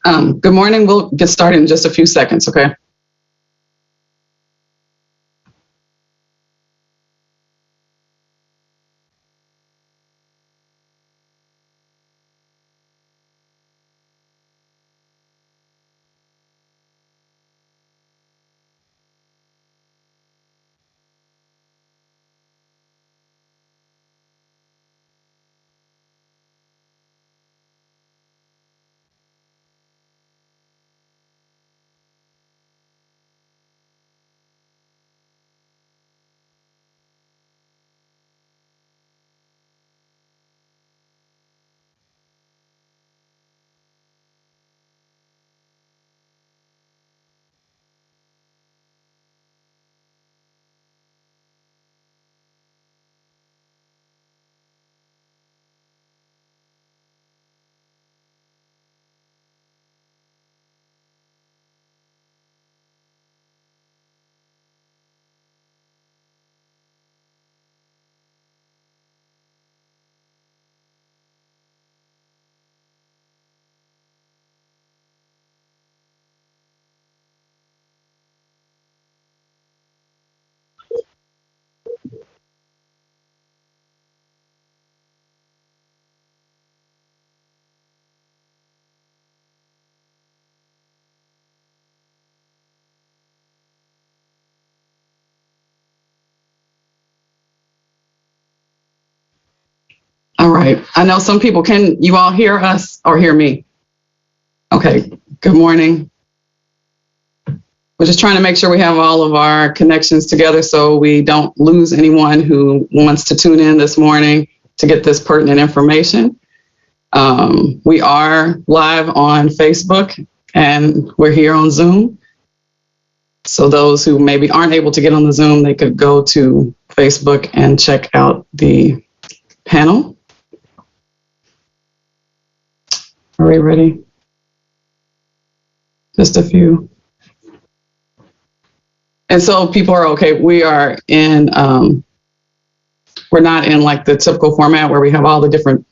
Good morning. We'll get started in just a few seconds, okay? All right. I know some people, can you all hear us or hear me? Okay. Good morning. We're just trying to make sure we have all of our connections together so we don't lose anyone who wants to tune in this morning to get this pertinent information. We are live on Facebook and we're here on Zoom. So those who maybe aren't able to get on the Zoom, they could go to Facebook and check out the panel. Are we ready? Just a few. And so people are okay. We are in, we're not in like the typical format where we have all the different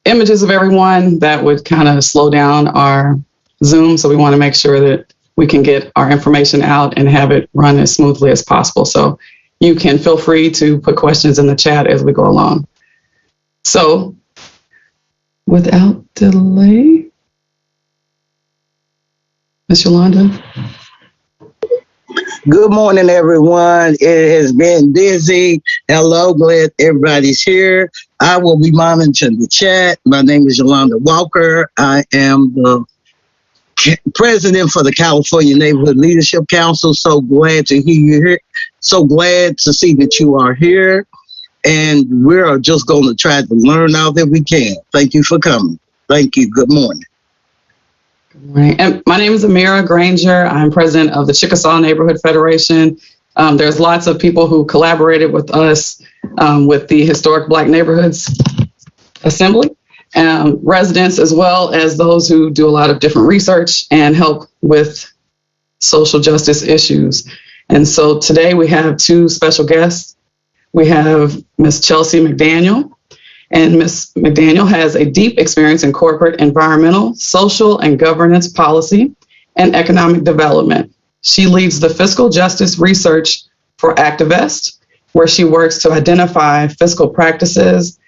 images of everyone. That would kind of slow down our Zoom. So we want to make sure that we can get our information out and have it run as smoothly as possible. So you can feel free to put questions in the chat as we go along. So without delay, Ms. Yolanda. Good morning, everyone. It has been busy. Hello, glad everybody's here. I will be monitoring the chat. My name is Yolanda Walker. I am the president for the California Neighborhood Leadership Council. So glad to hear you here. So glad to see that you are here. And we're just going to try to learn all that we can. Thank you for coming. Thank you. Good morning. Good morning. And my name is Amira Granger. I'm president of the Chickasaw Neighborhood Federation. There's lots of people who collaborated with us with the Historic Black Neighborhoods Assembly, residents, as well as those who do a lot of different research and help with social justice issues. And so today we have two special guests. We have Ms. Chelsea McDaniel, and Ms. McDaniel has a deep experience in corporate, environmental, social, and governance policy and economic development. She leads the Fiscal Justice Research for Activist, where she works to identify fiscal practices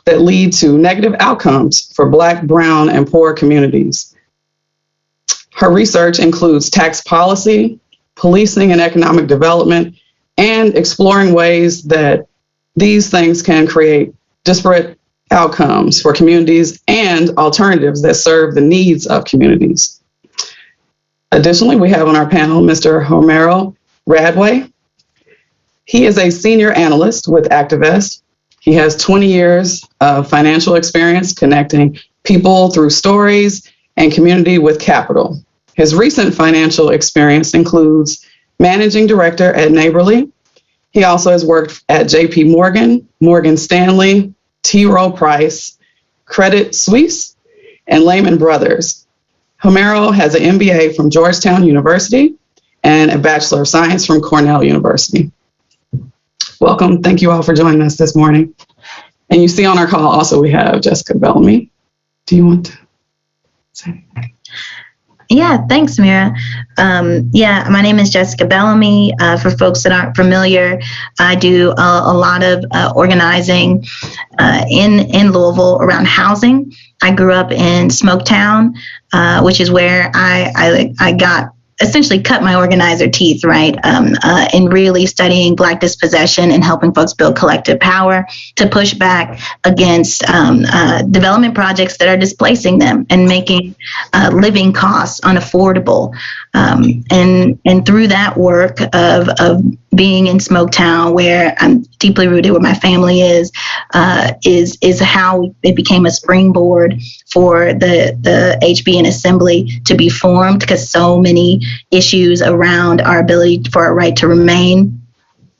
that lead to negative outcomes for Black, brown, and poor communities. Her research includes tax policy, policing and economic development, and exploring ways that these things can create disparate outcomes for communities and alternatives that serve the needs of communities. Additionally, we have on our panel Mr. Homero Radway. He is a senior analyst with Activist. He has 20 years of financial experience connecting people through stories and community with capital. His recent financial experience includes managing director at Neighborly. He also has worked at JP Morgan, Morgan Stanley, T. Rowe Price, Credit Suisse, and Lehman Brothers. Homero has an MBA from Georgetown University and a Bachelor of Science from Cornell University. Welcome. Thank you all for joining us this morning. And you see on our call also we have Jessica Bellamy. Do you want to say anything? Yeah, thanks, Mira. My name is Jessica Bellamy. For folks that aren't familiar, I do a lot of organizing in Louisville around housing. I grew up in Smoketown, which is where I got essentially cut my organizer teeth, right, in really studying Black dispossession and helping folks build collective power to push back against development projects that are displacing them and making living costs unaffordable. And through that work of being in Smoketown, where I'm deeply rooted, where my family is how it became a springboard for the Hbn Assembly to be formed, because so many issues around our ability for our right to remain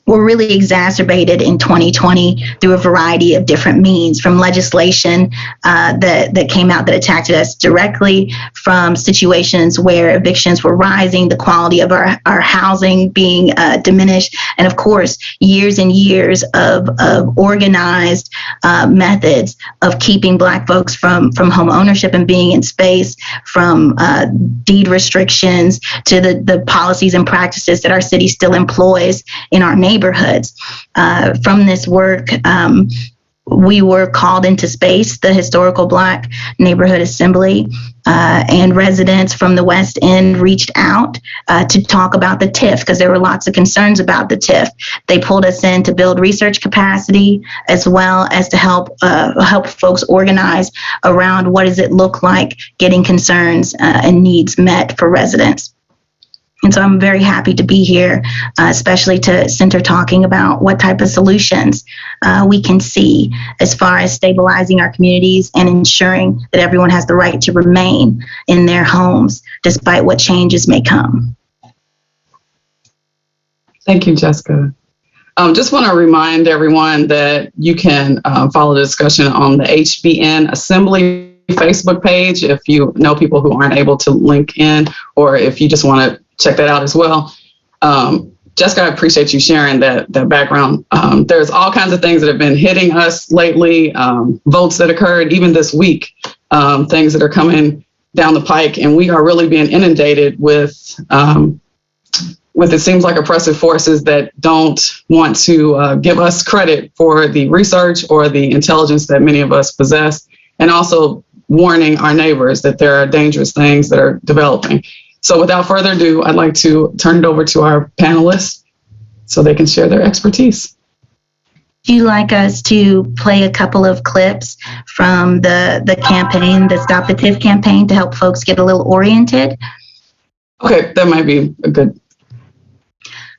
were really exacerbated in 2020 through a variety of different means, from legislation that came out that attacked us directly, from situations where evictions were rising, the quality of our housing being diminished, and of course, years and years of organized methods of keeping Black folks from home ownership and being in space, from deed restrictions to the policies and practices that our city still employs in our neighborhoods. From this work, we were called into space, the Historical Black Neighborhood Assembly, and residents from the West End reached out to talk about the TIF, because there were lots of concerns about the TIF. They pulled us in to build research capacity, as well as to help folks organize around what does it look like getting concerns and needs met for residents. And so I'm very happy to be here, especially to center talking about what type of solutions we can see as far as stabilizing our communities and ensuring that everyone has the right to remain in their homes despite what changes may come. Thank you, Jessica. Just want to remind everyone that you can follow the discussion on the Hbn Assembly Facebook page if you know people who aren't able to link in, or if you just want to check that out as well. Jessica, I appreciate you sharing that background. There's all kinds of things that have been hitting us lately, votes that occurred even this week, things that are coming down the pike, and we are really being inundated with it seems like oppressive forces that don't want to give us credit for the research or the intelligence that many of us possess, and also warning our neighbors that there are dangerous things that are developing. So without further ado, I'd like to turn it over to our panelists so they can share their expertise. Would you like us to play a couple of clips from the campaign, the Stop the TIF campaign, to help folks get a little oriented? Okay, that might be a good.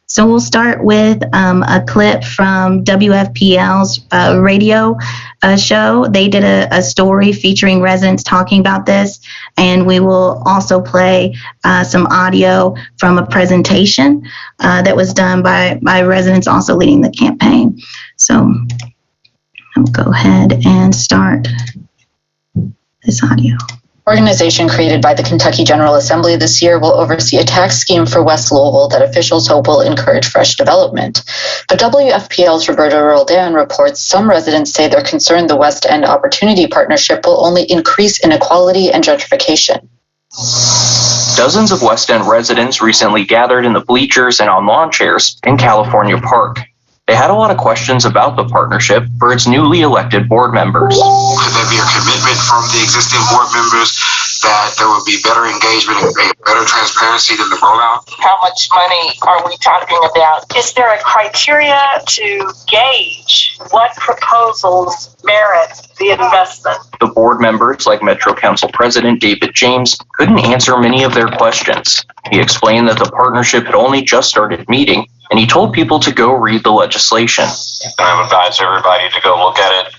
So we'll start with a clip from WFPL's radio show. They did a story featuring residents talking about this, and we will also play some audio from a presentation that was done by residents also leading the campaign. So I'll go ahead and start this audio. Organization created by the Kentucky General Assembly this year will oversee a tax scheme for West Louisville that officials hope will encourage fresh development. But WFPL's Roberta Roldan reports some residents say they're concerned the West End Opportunity Partnership will only increase inequality and gentrification. Dozens of West End residents recently gathered in the bleachers and on lawn chairs in California Park. They had a lot of questions about the partnership for its newly elected board members. Could there be a commitment from the existing board members that there would be better engagement and better transparency than the rollout? How much money are we talking about? Is there a criteria to gauge what proposals merit the investment? The board members, like Metro Council President David James, couldn't answer many of their questions. He explained that the partnership had only just started meeting, and he told people to go read the legislation. I've advised everybody to go look at it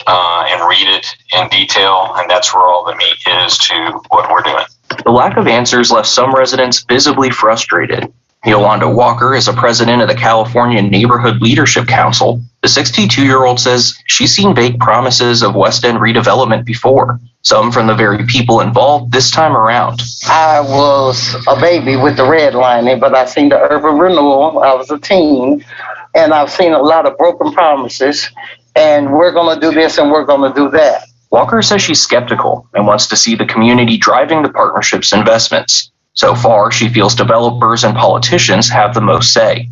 and read it in detail, and that's where all the meat is to what we're doing. The lack of answers left some residents visibly frustrated. Yolanda Walker is a president of the California Neighborhood Leadership Council. The 62-year-old says she's seen vague promises of West End redevelopment before, some from the very people involved this time around. I was a baby with the redlining, but I seen the urban renewal. I was a teen, and I've seen a lot of broken promises, and we're going to do this and we're going to do that. Walker says she's skeptical and wants to see the community driving the partnership's investments. So far, she feels developers and politicians have the most say.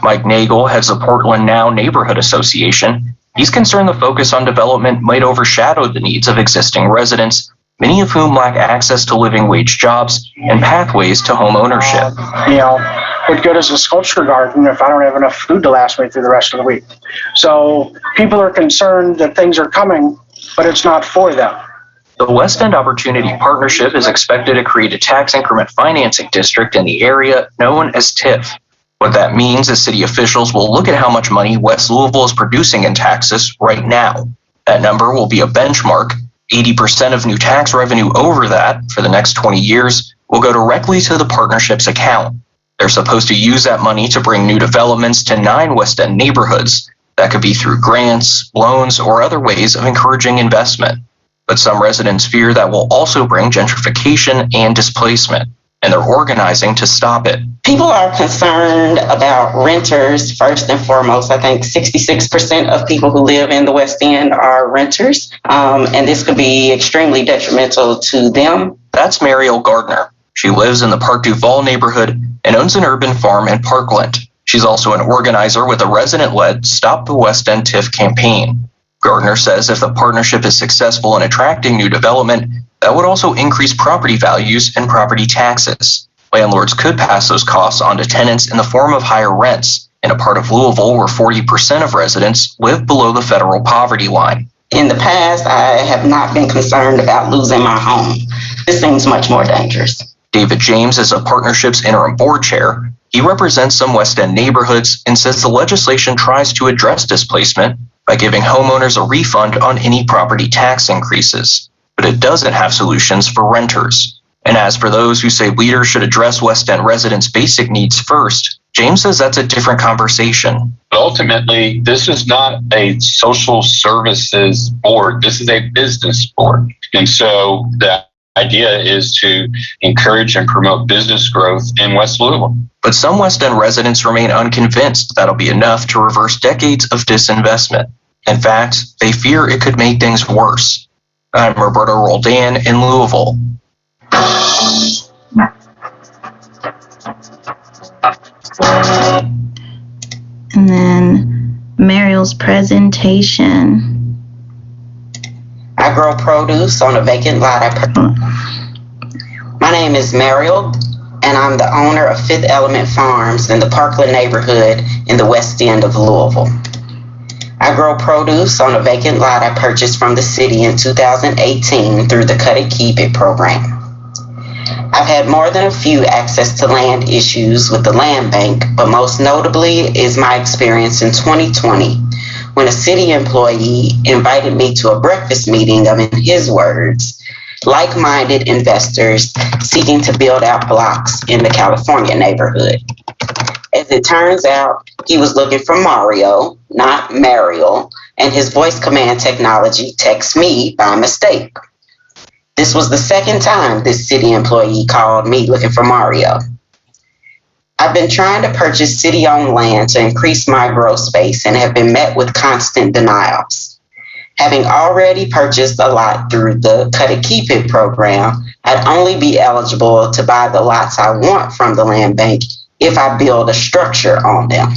Mike Nagel heads the Portland Now Neighborhood Association. He's concerned the focus on development might overshadow the needs of existing residents, many of whom lack access to living wage jobs and pathways to home ownership. What good is a sculpture garden if I don't have enough food to last me through the rest of the week? So people are concerned that things are coming, but it's not for them. The West End Opportunity Partnership is expected to create a tax increment financing district in the area known as TIF. What that means is city officials will look at how much money West Louisville is producing in taxes right now. That number will be a benchmark. 80% of new tax revenue over that for the next 20 years will go directly to the partnership's account. They're supposed to use that money to bring new developments to 9 West End neighborhoods. That could be through grants, loans, or other ways of encouraging investment. But some residents fear that will also bring gentrification and displacement, and they're organizing to stop it. People are concerned about renters first and foremost. I think 66% of people who live in the West End are renters, and this could be extremely detrimental to them. That's Mariel Gardner. She lives in the Park Duval neighborhood and owns an urban farm in Parkland. She's also an organizer with a resident-led Stop the West End TIF campaign. Gardner says if the partnership is successful in attracting new development, that would also increase property values and property taxes. Landlords could pass those costs on to tenants in the form of higher rents in a part of Louisville where 40% of residents live below the federal poverty line. In the past, I have not been concerned about losing my home. This seems much more dangerous. David James is a partnership's interim board chair. He represents some West End neighborhoods and says the legislation tries to address displacement by giving homeowners a refund on any property tax increases, but it doesn't have solutions for renters. And as for those who say leaders should address West End residents' basic needs first, James says that's a different conversation. Ultimately, this is not a social services board. This is a business board. And so the idea is to encourage and promote business growth in West Louisville. But some West End residents remain unconvinced that'll be enough to reverse decades of disinvestment. In fact, they fear it could make things worse. I'm Roberto Roldan in Louisville. And then Mariel's presentation. I grow produce on a vacant lot. My name is Mariel, and I'm the owner of Fifth Element Farms in the Parkland neighborhood in the West End of Louisville. I grow produce on a vacant lot I purchased from the city in 2018 through the Cut It Keep It program. I've had more than a few access to land issues with the land bank, but most notably is my experience in 2020 when a city employee invited me to a breakfast meeting of, in his words, like-minded investors seeking to build out blocks in the California neighborhood. As it turns out, he was looking for Mario, not Mariel, and his voice command technology texted me by mistake. This was the second time this city employee called me looking for Mario. I've been trying to purchase city-owned land to increase my grow space and have been met with constant denials. Having already purchased a lot through the Cut It Keep It program, I'd only be eligible to buy the lots I want from the land bank if I build a structure on them.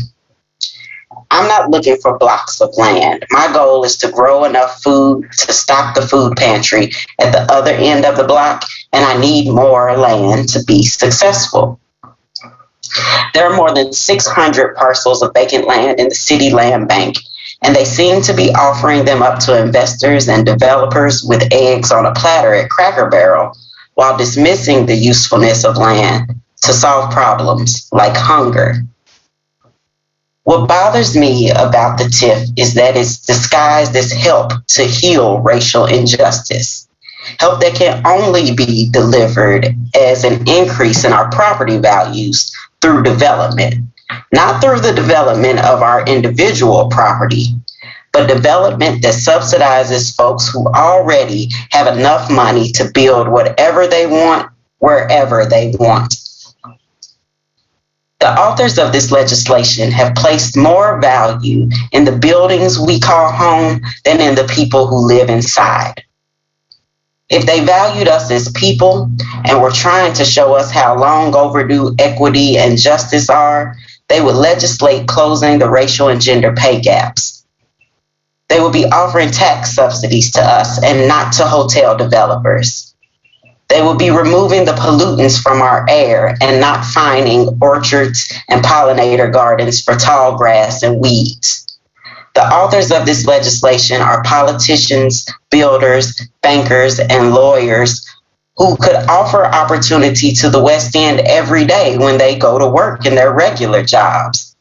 I'm not looking for blocks of land. My goal is to grow enough food to stock the food pantry at the other end of the block, and I need more land to be successful. There are more than 600 parcels of vacant land in the city land bank, and they seem to be offering them up to investors and developers with eggs on a platter at Cracker Barrel, while dismissing the usefulness of land to solve problems like hunger. What bothers me about the TIF is that it's disguised as help to heal racial injustice, help that can only be delivered as an increase in our property values through development, not through the development of our individual property, but development that subsidizes folks who already have enough money to build whatever they want, wherever they want. The authors of this legislation have placed more value in the buildings we call home than in the people who live inside. If they valued us as people and were trying to show us how long overdue equity and justice are, they would legislate closing the racial and gender pay gaps. They would be offering tax subsidies to us and not to hotel developers. They would be removing the pollutants from our air and not fining orchards and pollinator gardens for tall grass and weeds. The authors of this legislation are politicians, builders, bankers, and lawyers who could offer opportunity to the West End every day when they go to work in their regular jobs.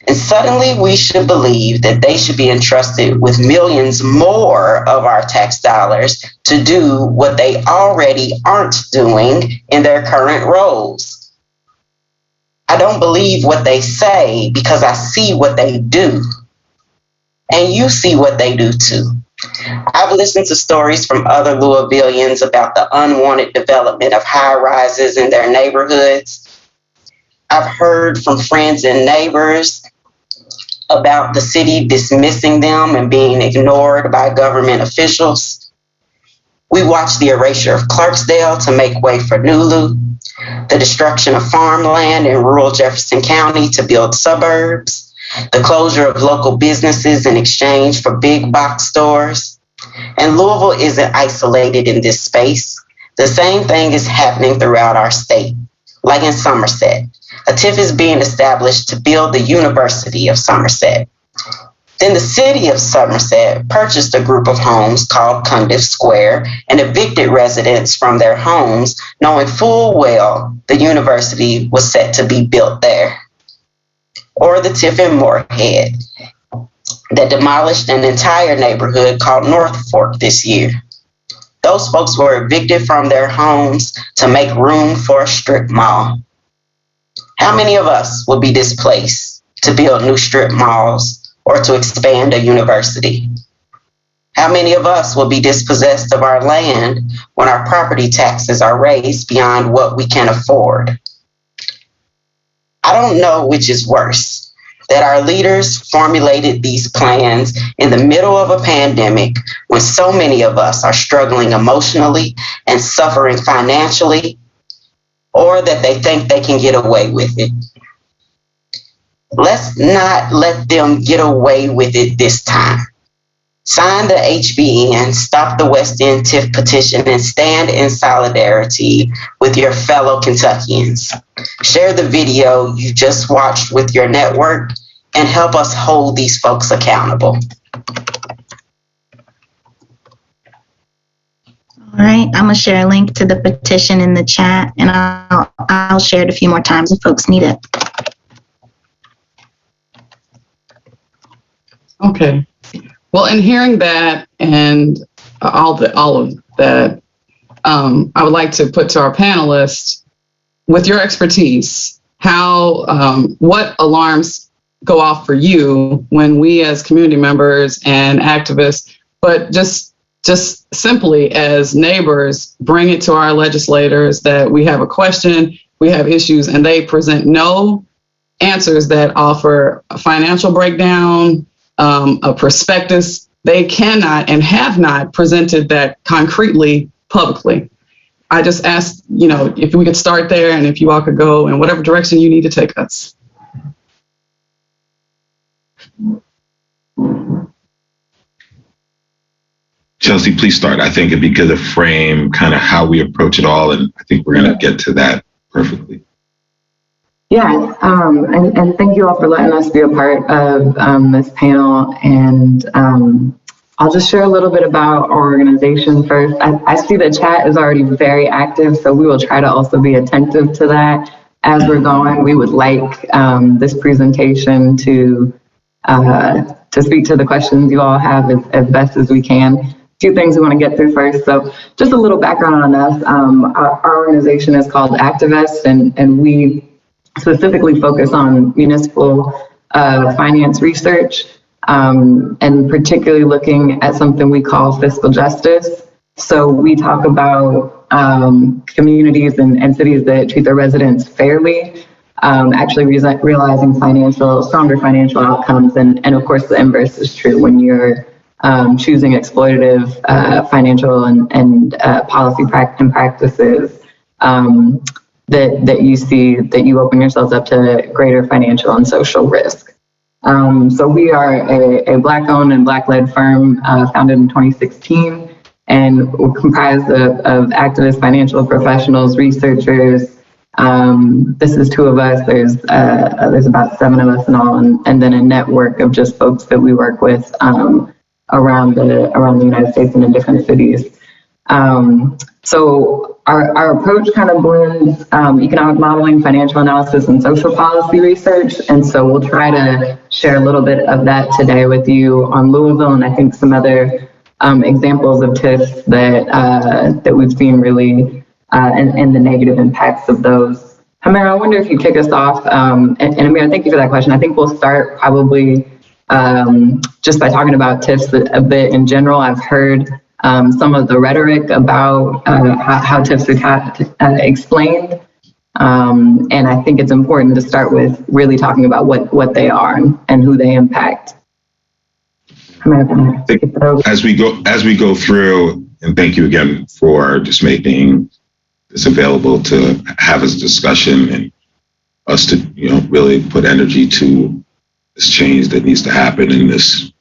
And suddenly we should believe that they should be entrusted with millions more of our tax dollars to do what they already aren't doing in their current roles. I don't believe what they say because I see what they do. And you see what they do too. I've listened to stories from other Louisvillians about the unwanted development of high rises in their neighborhoods. I've heard from friends and neighbors about the city dismissing them and being ignored by government officials. We watched the erasure of Clarksdale to make way for Nulu, the destruction of farmland in rural Jefferson County to build suburbs, the closure of local businesses in exchange for big box stores. And Louisville isn't isolated in this space. The same thing is happening throughout our state, like in Somerset. A TIF is being established to build the University of Somerset. Then the city of Somerset purchased a group of homes called Cundiff Square and evicted residents from their homes, knowing full well the university was set to be built there. Or the TIF in Moorhead that demolished an entire neighborhood called North Fork this year. Those folks were evicted from their homes to make room for a strip mall. How many of us will be displaced to build new strip malls or to expand a university? How many of us will be dispossessed of our land when our property taxes are raised beyond what we can afford? I don't know which is worse, that our leaders formulated these plans in the middle of a pandemic when so many of us are struggling emotionally and suffering financially, or that they think they can get away with it. Let's not let them get away with it this time. Sign the Hbn, stop the West End TIF petition, and stand in solidarity with your fellow Kentuckians. Share the video you just watched with your network and help us hold these folks accountable. All right, I'm gonna share a link to the petition in the chat, and I'll share it a few more times if folks need it. Okay. Well, in hearing that and all of that, I would like to put to our panelists, with your expertise, what alarms go off for you when we as community members and activists, but just simply as neighbors, bring it to our legislators that we have a question, we have issues, and they present no answers that offer a financial breakdown, a prospectus. They cannot and have not presented that concretely publicly. I just asked, if we could start there and if you all could go in whatever direction you need to take us. Chelsea, please start. I think it'd be good to frame kind of how we approach it all, and I think we're going to get to that perfectly. Yeah, and thank you all for letting us be a part of this panel. And I'll just share a little bit about our organization first. I see the chat is already very active, so we will try to also be attentive to that as we're going. We would like this presentation to speak to the questions you all have as best as we can. Two things we want to get through first. So just a little background on us. Our organization is called Activists, and we specifically focus on municipal finance research, and particularly looking at something we call fiscal justice. So we talk about communities and cities that treat their residents fairly, actually realizing stronger financial outcomes. And of course, the inverse is true when you're choosing exploitative financial and policy and practices, that you see that you open yourselves up to greater financial and social risk. So we are a Black-owned and Black-led firm founded in 2016, and we're comprised of activists, financial professionals, researchers. This is 2 of us. There's about 7 of us in all, and then a network of just folks that we work with around the United States and in different cities. So our approach kind of blends economic modeling, financial analysis, and social policy research. And so we'll try to share a little bit of that today with you on Louisville, and I think some other examples of TIFs that we've seen really, and the negative impacts of those. Homero, I wonder if you kick us off. And Amira, thank you for that question. I think we'll start probably just by talking about TIFs a bit in general. I've heard some of the rhetoric about how TIFs are explained. And I think it's important to start with really talking about what they are and who they impact. As we go through, and thank you again for just making this available to have this discussion and us to really put energy to this change that needs to happen in this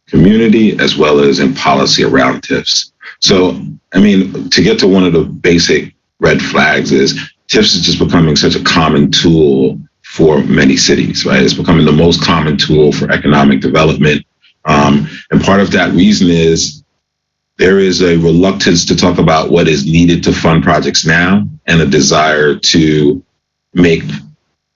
community as well as in policy around TIFs. So, I mean, to get to one of the basic red flags is TIFs is just becoming such a common tool for many cities, right? It's becoming the most common tool for economic development. And part of that reason is there is a reluctance to talk about what is needed to fund projects now and a desire to make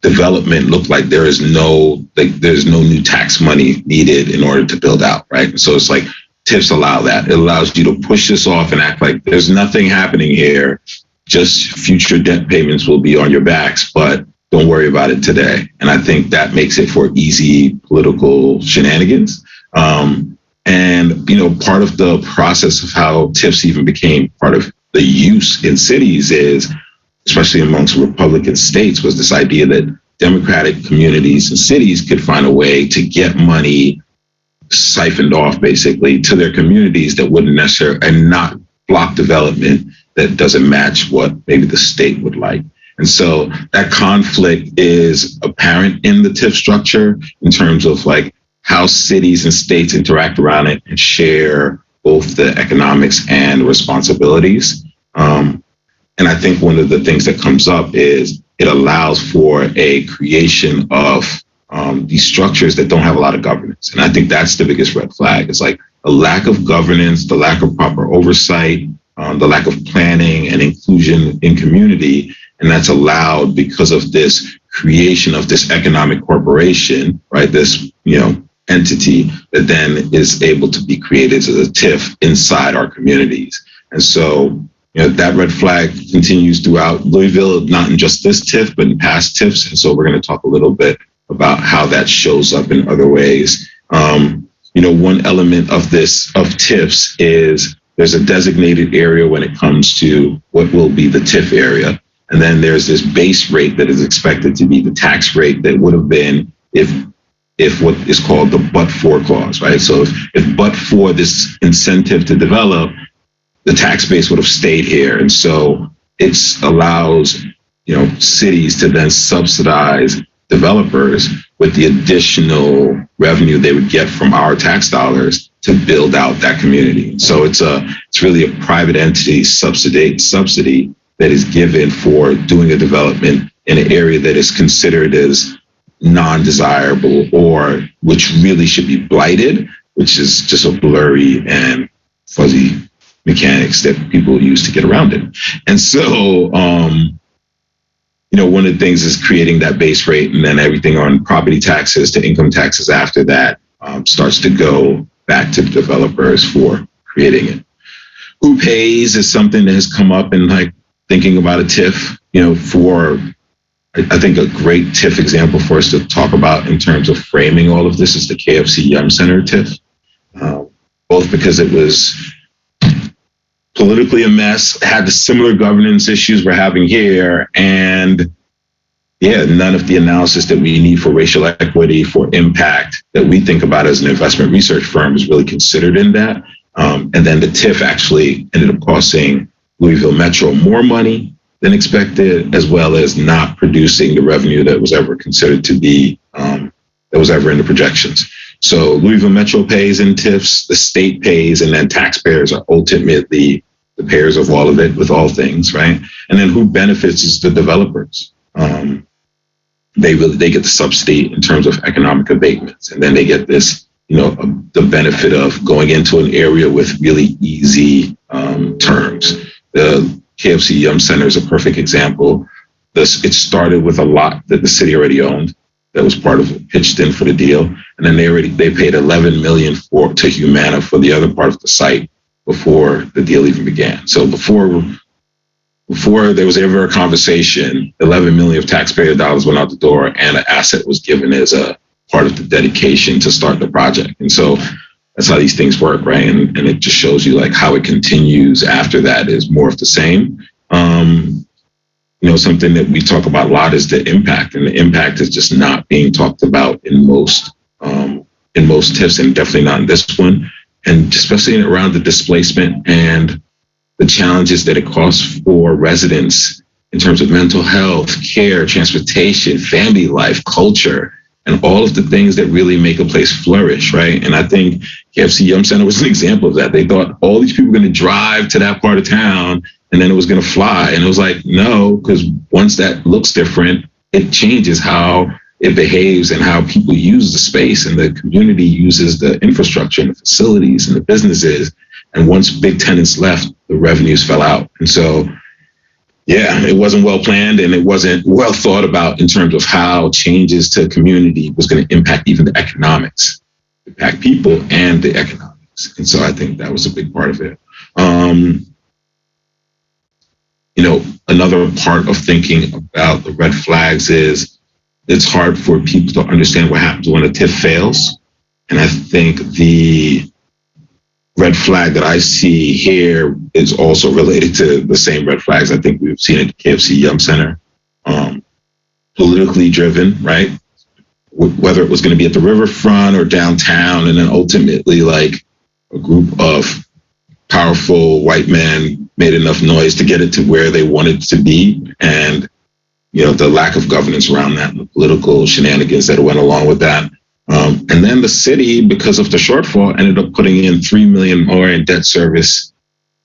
development look like there's no new tax money needed in order to build out, right? So it's like TIFs allow that. It allows you to push this off and act like there's nothing happening here. Just future debt payments will be on your backs, but don't worry about it today. And I think that makes it for easy political shenanigans. And, part of the process of how TIFs even became part of the use in cities is, especially amongst Republican states, was this idea that Democratic communities and cities could find a way to get money siphoned off basically to their communities that wouldn't necessarily, and not block development that doesn't match what maybe the state would like. And so that conflict is apparent in the TIF structure in terms of like how cities and states interact around it and share both the economics and responsibilities. And I think one of the things that comes up is it allows for a creation of these structures that don't have a lot of governance. And I think that's the biggest red flag. It's like a lack of governance, the lack of proper oversight, the lack of planning and inclusion in community. And that's allowed because of this creation of this economic corporation, right? This, entity that then is able to be created as a TIF inside our communities. And so, that red flag continues throughout Louisville, not in just this TIF, but in past TIFs. And so we're going to talk a little bit about how that shows up in other ways. One element of TIFs is there's a designated area when it comes to what will be the TIF area. And then there's this base rate that is expected to be the tax rate that would have been if what is called the but-for clause, right? So if but for this incentive to develop, the tax base would have stayed here. And so it allows, cities to then subsidize developers with the additional revenue they would get from our tax dollars to build out that community. So it's really a private entity subsidy that is given for doing a development in an area that is considered as non-desirable or which really should be blighted, which is just a blurry and fuzzy mechanics that people use to get around it. And so, one of the things is creating that base rate, and then everything on property taxes to income taxes after that starts to go back to the developers for creating it. Who pays is something that has come up in like thinking about a TIF, for I think a great TIF example for us to talk about in terms of framing all of this is the KFC Yum Center TIF, both because it was politically a mess, had the similar governance issues we're having here, and none of the analysis that we need for racial equity, for impact, that we think about as an investment research firm is really considered in that. And then the TIF actually ended up costing Louisville Metro more money than expected, as well as not producing the revenue that was ever considered to be, that was ever in the projections. So Louisville Metro pays in TIFs, the state pays, and then taxpayers are ultimately the payers of all of it with all things, right? And then who benefits is the developers. They get the subsidy in terms of economic abatements, and then they get this, the benefit of going into an area with really easy terms. The KFC Yum Center is a perfect example. It started with a lot that the city already owned that was part of it, pitched in for the deal, and then they paid $11 million to Humana for the other part of the site before the deal even began. So before there was ever a conversation, $11 million of taxpayer dollars went out the door, and an asset was given as a part of the dedication to start the project. And so that's how these things work, right? And it just shows you like how it continues after that is more of the same. Something that we talk about a lot is the impact, and the impact is just not being talked about in most TIFs, and definitely not in this one, and especially around the displacement and the challenges that it costs for residents in terms of mental health, care, transportation, family life, culture, and all of the things that really make a place flourish, right? And I think KFC Yum Center was an example of that. They thought all these people were going to drive to that part of town and then it was going to fly. And it was like, no, because once that looks different, it changes how it behaves and how people use the space, and the community uses the infrastructure and the facilities and the businesses. And once big tenants left, the revenues fell out. And so, it wasn't well planned, and it wasn't well thought about in terms of how changes to community was going to impact even the economics, impact people and the economics. And so I think that was a big part of it. Another part of thinking about the red flags is it's hard for people to understand what happens when a TIF fails. And I think the red flag that I see here is also related to the same red flags I think we've seen at the KFC Yum Center. Politically driven, right? Whether it was going to be at the riverfront or downtown, and then ultimately like a group of powerful white men made enough noise to get it to where they wanted to be. And, the lack of governance around that, and the political shenanigans that went along with that. And then the city, because of the shortfall, ended up putting in $3 million more in debt service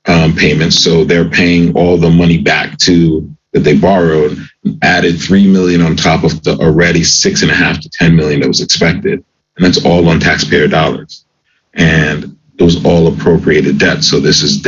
payments. So they're paying all the money back that they borrowed, added $3 million on top of the already $6.5 to $10 million that was expected. And that's all on taxpayer dollars. And it was all appropriated debt. So this is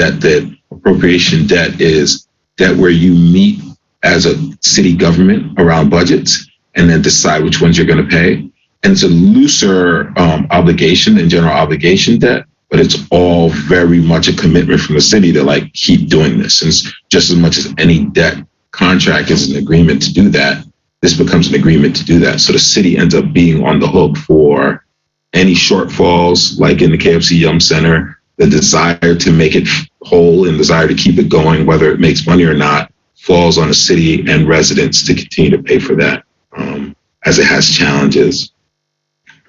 appropriation debt is debt where you meet as a city government around budgets and then decide which ones you're going to pay. And it's a looser obligation than general obligation debt, but it's all very much a commitment from the city to keep doing this. And it's just as much as any debt contract is an agreement to do that, this becomes an agreement to do that. So the city ends up being on the hook for any shortfalls, like in the KFC Yum Center. The desire to make it whole and desire to keep it going, whether it makes money or not, falls on the city and residents to continue to pay for that, as it has challenges.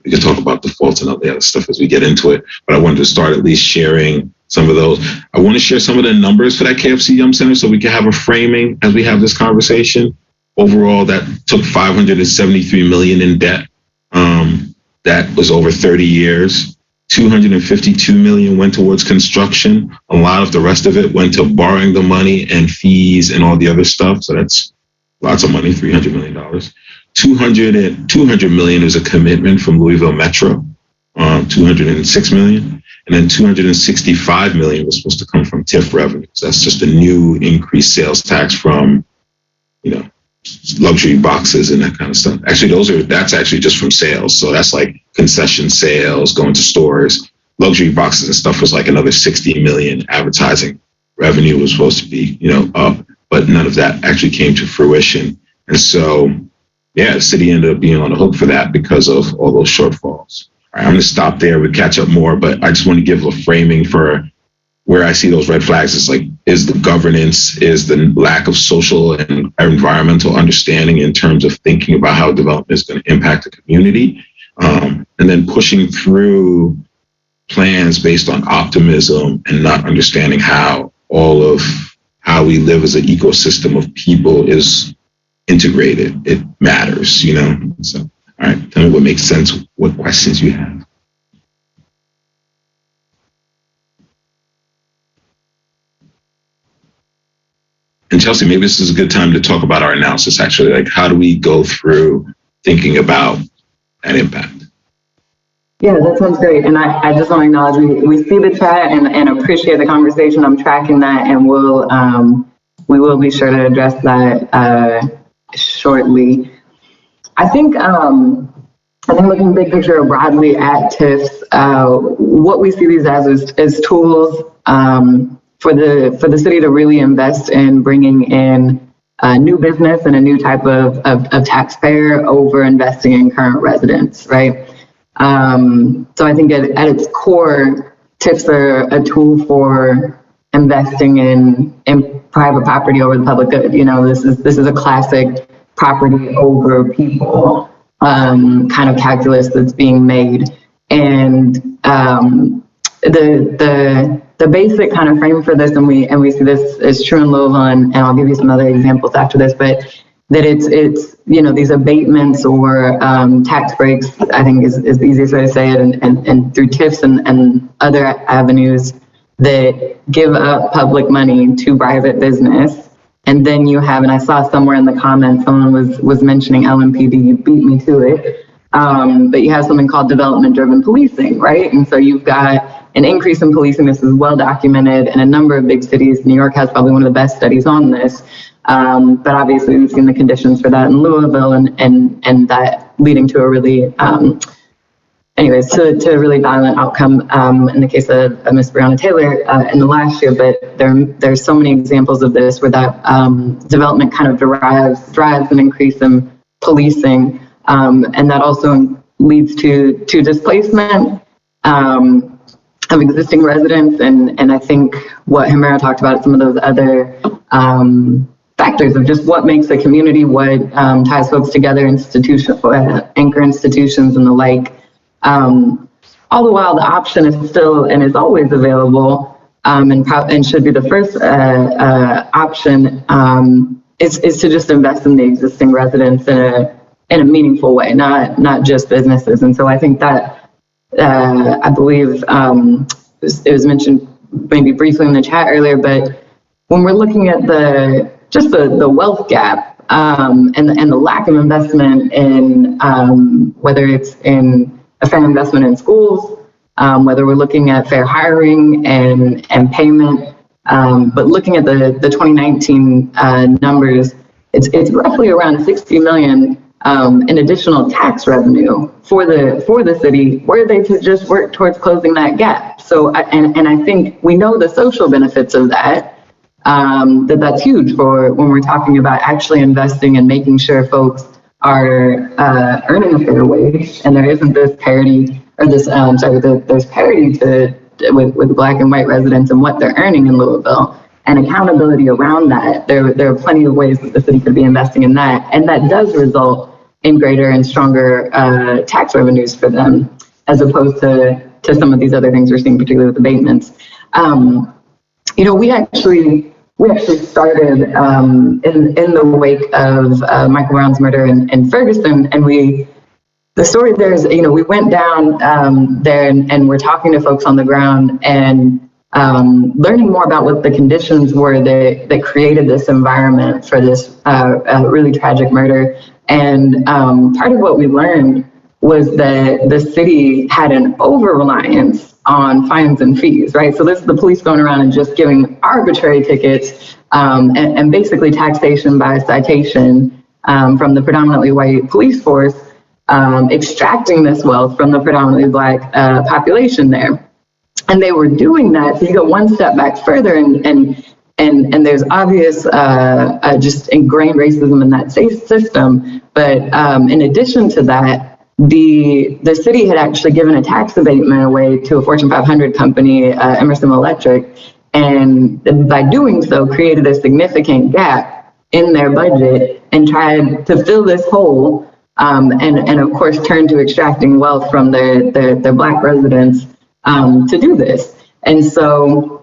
We can talk about defaults and all the other stuff as we get into it, but I wanted to start at least sharing some of those. I want to share some of the numbers for that KFC Yum Center so we can have a framing as we have this conversation. Overall, that took $573 million in debt. That was over 30 years. $252 million went towards construction. A lot of the rest of it went to borrowing the money and fees and all the other stuff. So that's lots of money, $300 million. $200 million is a commitment from Louisville Metro, $206 million. And then $265 million was supposed to come from TIF revenues. That's just a new increased sales tax from, luxury boxes and that kind of stuff. Actually, that's actually just from sales. So that's like concession sales, going to stores. Luxury boxes and stuff was like another 60 million. Advertising revenue was supposed to be, up, but none of that actually came to fruition. And so, the city ended up being on the hook for that because of all those shortfalls. All right, I'm going to stop there. We'll catch up more, but I just want to give a framing for where I see those red flags is like, is the governance, is the lack of social and environmental understanding in terms of thinking about how development is going to impact the community, and then pushing through plans based on optimism and not understanding how all of how we live as an ecosystem of people is integrated. It matters, you know? So, all right, tell me what makes sense, what questions you have. And Chelsea, maybe this is a good time to talk about our analysis, actually. Like, how do we go through thinking about that impact? Yeah, that sounds great. And I just want to acknowledge we see the chat and appreciate the conversation. I'm tracking that, and we will be sure to address that shortly. I think looking big picture broadly at TIFs, what we see these as tools for the city to really invest in bringing in new business and a new type of taxpayer over investing in current residents, right? So I think at its core, TIFs are a tool for investing in private property over the public good. You know, this is a classic property over people kind of calculus that's being made. And the basic kind of frame for this, and we see this is true in Louisville, and I'll give you some other examples after this, but that it's you know, these abatements or tax breaks, I think is the easiest way to say it, and through TIFs and other avenues that give up public money to private business. And then you have, and I saw somewhere in the comments, someone was mentioning LMPD, you beat me to it, but you have something called development-driven policing, right? And so you've got an increase in policing. This is well documented in a number of big cities. New York has probably one of the best studies on this. But obviously we've seen the conditions for that in Louisville, and that leading to a really, to a really violent outcome in the case of Miss Breonna Taylor in the last year. But there's so many examples of this where that development kind of drives an increase in policing, and that also leads to displacement of existing residents. And I think what Homero talked about, some of those other factors of just what makes a community, what ties folks together, anchor institutions and the like. All the while, the option is still and is always available, and should be the first option, is to just invest in the existing residents in a meaningful way, not just businesses. And so I think that I believe it was mentioned maybe briefly in the chat earlier, but when we're looking at the wealth gap and the lack of investment in whether it's in a fair investment in schools, whether we're looking at fair hiring and payment, but looking at the 2019 numbers, it's roughly around 60 million in additional tax revenue for the city, where they could just work towards closing that gap. So and I think we know the social benefits of that. That's huge for when we're talking about actually investing and making sure folks are earning a fair wage, and there isn't this parity or this there's parity with Black and white residents and what they're earning in Louisville, and accountability around that. There are plenty of ways that the city could be investing in that, and that does result in greater and stronger tax revenues for them, as opposed to some of these other things we're seeing, particularly with abatements. You know, we actually started in the wake of Michael Brown's murder in Ferguson, and the story there is, you know, we went down there and we're talking to folks on the ground and learning more about what the conditions were that created this environment for this really tragic murder. And part of what we learned was that the city had an over-reliance on fines and fees, right? So this is the police going around and just giving arbitrary tickets and basically taxation by citation from the predominantly white police force, extracting this wealth from the predominantly Black population there. And they were doing that. So you go one step back further and there's obvious just ingrained racism in that system. But in addition to that, the city had actually given a tax abatement away to a Fortune 500 company, Emerson Electric, and by doing so created a significant gap in their budget and tried to fill this hole, and of course turned to extracting wealth from their Black residents to do this. And so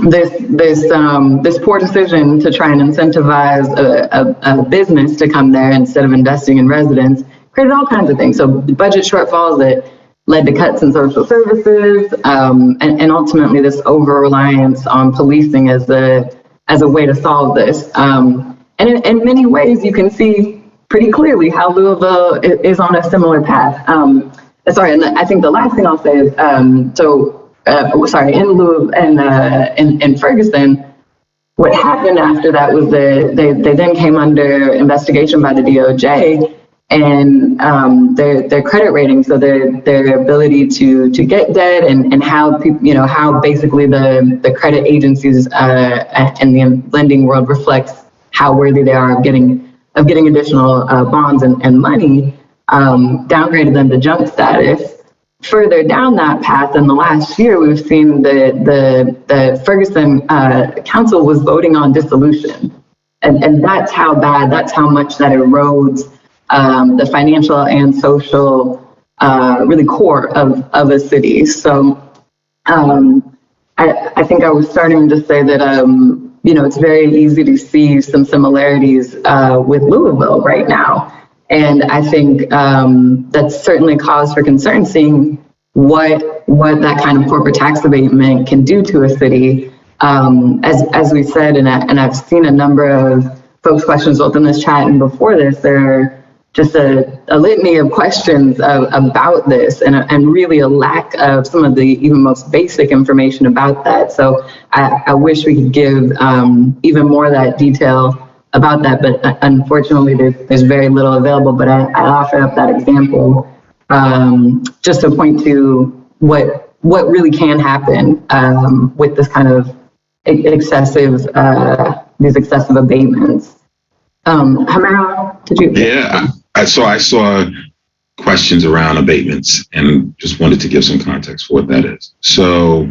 this poor decision to try and incentivize a business to come there instead of investing in residents created all kinds of things. So budget shortfalls that led to cuts in social services, and ultimately this over-reliance on policing as a way to solve this. And in many ways, you can see pretty clearly how Louisville is on a similar path. And I think the last thing I'll say is, in Ferguson, what happened after that was they then came under investigation by the DOJ, and their credit rating, so their ability to get debt, and how people, how basically the credit agencies and the lending world reflects how worthy they are of getting additional bonds and money, downgraded them to junk status. Further down that path, in the last year, we've seen the Ferguson Council was voting on dissolution. And that's how bad, that's how much that erodes the financial and social really core of a city. So I think I was starting to say that, it's very easy to see some similarities with Louisville right now. And I think that's certainly cause for concern, seeing what that kind of corporate tax abatement can do to a city. As we said, and I've seen a number of folks' questions both in this chat and before this, there are just a litany of questions about this, and really a lack of some of the even most basic information about that. So I wish we could give even more of that detail about that, but unfortunately there's very little available. But I offer up that example just to point to what really can happen with this kind of excessive abatements. Homero, did you? Yeah, I saw questions around abatements and just wanted to give some context for what that is. So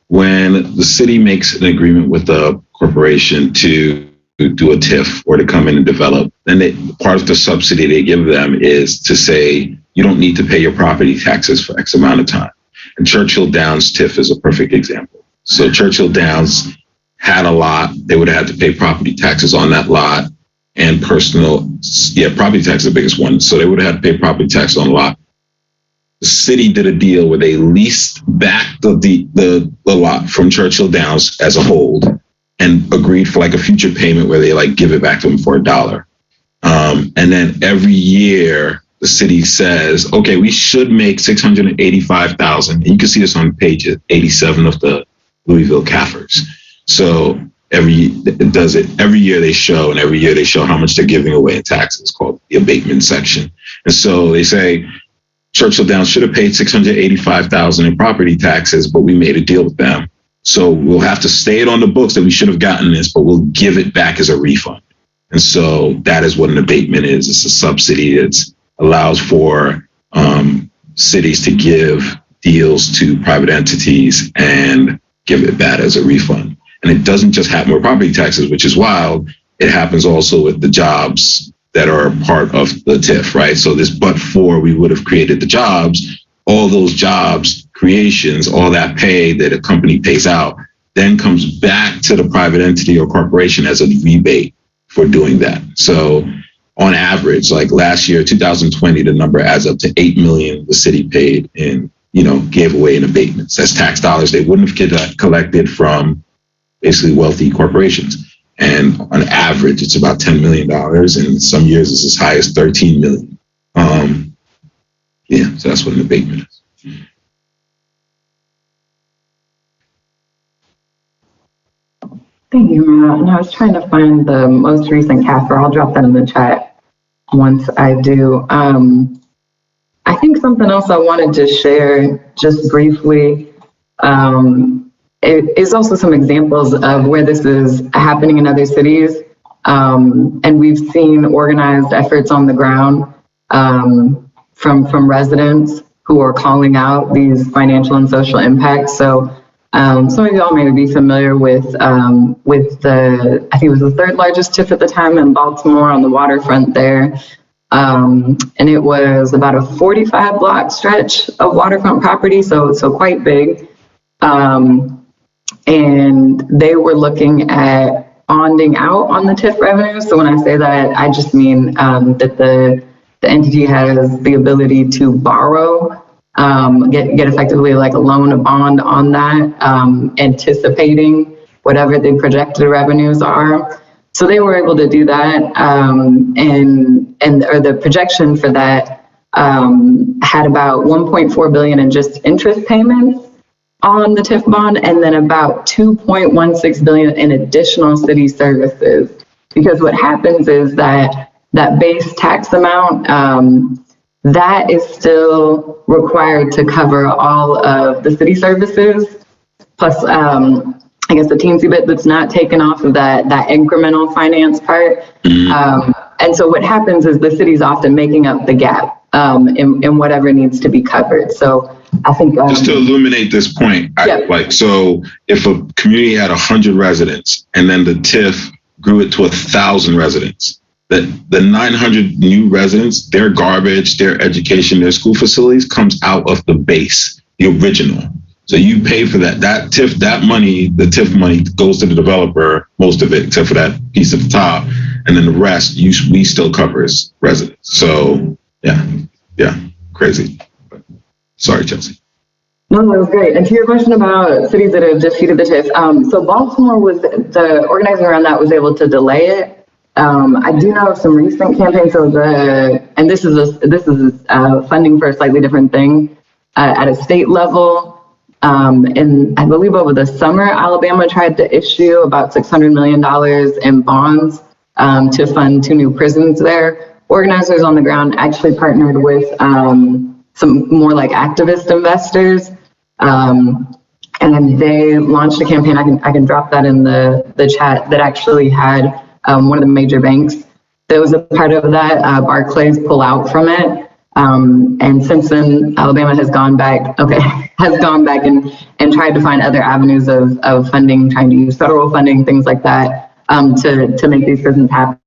when the city makes an agreement with a corporation to do a TIF or to come in and develop, then part of the subsidy they give them is to say, you don't need to pay your property taxes for X amount of time. And Churchill Downs TIF is a perfect example. So Churchill Downs had a lot, they would have had to pay property taxes on that lot, and property tax is the biggest one. So they would have had to pay property tax on a lot. The city did a deal where they leased back the lot from Churchill Downs as a hold, and agreed for like a future payment where they like give it back to them for $1. And then every year the city says, okay, we should make $685,000. And you can see this on page 87 of the Louisville CAFRs. So every year they show, and every year they show how much they're giving away in taxes, called the abatement section. And so they say Churchill Downs should have paid $685,000 in property taxes, but we made a deal with them. So we'll have to stay it on the books that we should have gotten this, but we'll give it back as a refund. And so that is what an abatement is. It's a subsidy that allows for cities to give deals to private entities and give it back as a refund. And it doesn't just happen with property taxes, which is wild. It happens also with the jobs that are part of the TIF, right? So this, but for we would have created the jobs, all those jobs creations, all that pay that a company pays out, then comes back to the private entity or corporation as a rebate for doing that. So on average, like last year, 2020, the number adds up to $8 million the city paid in, gave away in abatements. That's tax dollars they wouldn't have collected from basically wealthy corporations. And on average, it's about $10 million. And some years it's as high as $13 million. So that's what an abatement is. Thank you, Mara. And I was trying to find the most recent CAFR. I'll drop that in the chat once I do. I think something else I wanted to share just briefly is also some examples of where this is happening in other cities. And we've seen organized efforts on the ground from residents who are calling out these financial and social impacts. So some of y'all may be familiar with the, I think it was the third largest TIF at the time in Baltimore on the waterfront there. And it was about a 45 block stretch of waterfront property, so quite big. And they were looking at bonding out on the TIF revenue. So when I say that, I just mean that the entity has the ability to borrow, get effectively like a loan, a bond on that, anticipating whatever the projected revenues are. So they were able to do that, or the projection for that had about 1.4 billion in just interest payments on the TIF bond, and then about 2.16 billion in additional city services. Because what happens is that base tax amount, that is still required to cover all of the city services, plus I guess the teensy bit that's not taken off of that incremental finance part. And so what happens is the city's often making up the gap in whatever needs to be covered. So I think just to illuminate this point, so if a community had 100 residents and then the TIF grew it to 1,000 residents, the 900 new residents, their garbage, their education, their school facilities comes out of the base, the original. So you pay for that. That TIF, that money, the TIF money goes to the developer, most of it, except for that piece at the top, and then the rest we still cover as residents. So yeah, crazy. Sorry, Chelsea. No, that was great. And to your question about cities that have defeated the TIF, so Baltimore was, the organizing around that was able to delay it. I do know of some recent campaigns. So and this is funding for a slightly different thing at a state level. And I believe over the summer, Alabama tried to issue about $600 million in bonds to fund 2 new prisons there. Organizers on the ground actually partnered with some more like activist investors, and they launched a campaign. I can drop that in the chat, that actually had one of the major banks that was a part of that, Barclays, pull out from it. And since then, Alabama has gone back and tried to find other avenues of funding, trying to use federal funding, things like that, to make these prisons happen.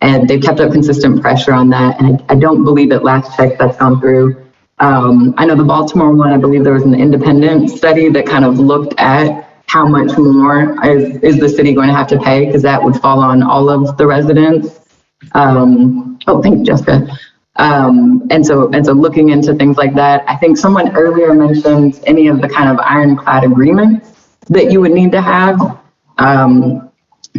And they've kept up consistent pressure on that. And I don't believe at last check that's gone through. I know the Baltimore one, I believe there was an independent study that kind of looked at how much more is the city going to have to pay, because that would fall on all of the residents. Thank you, Jessica. And so looking into things like that, I think someone earlier mentioned any of the kind of ironclad agreements that you would need to have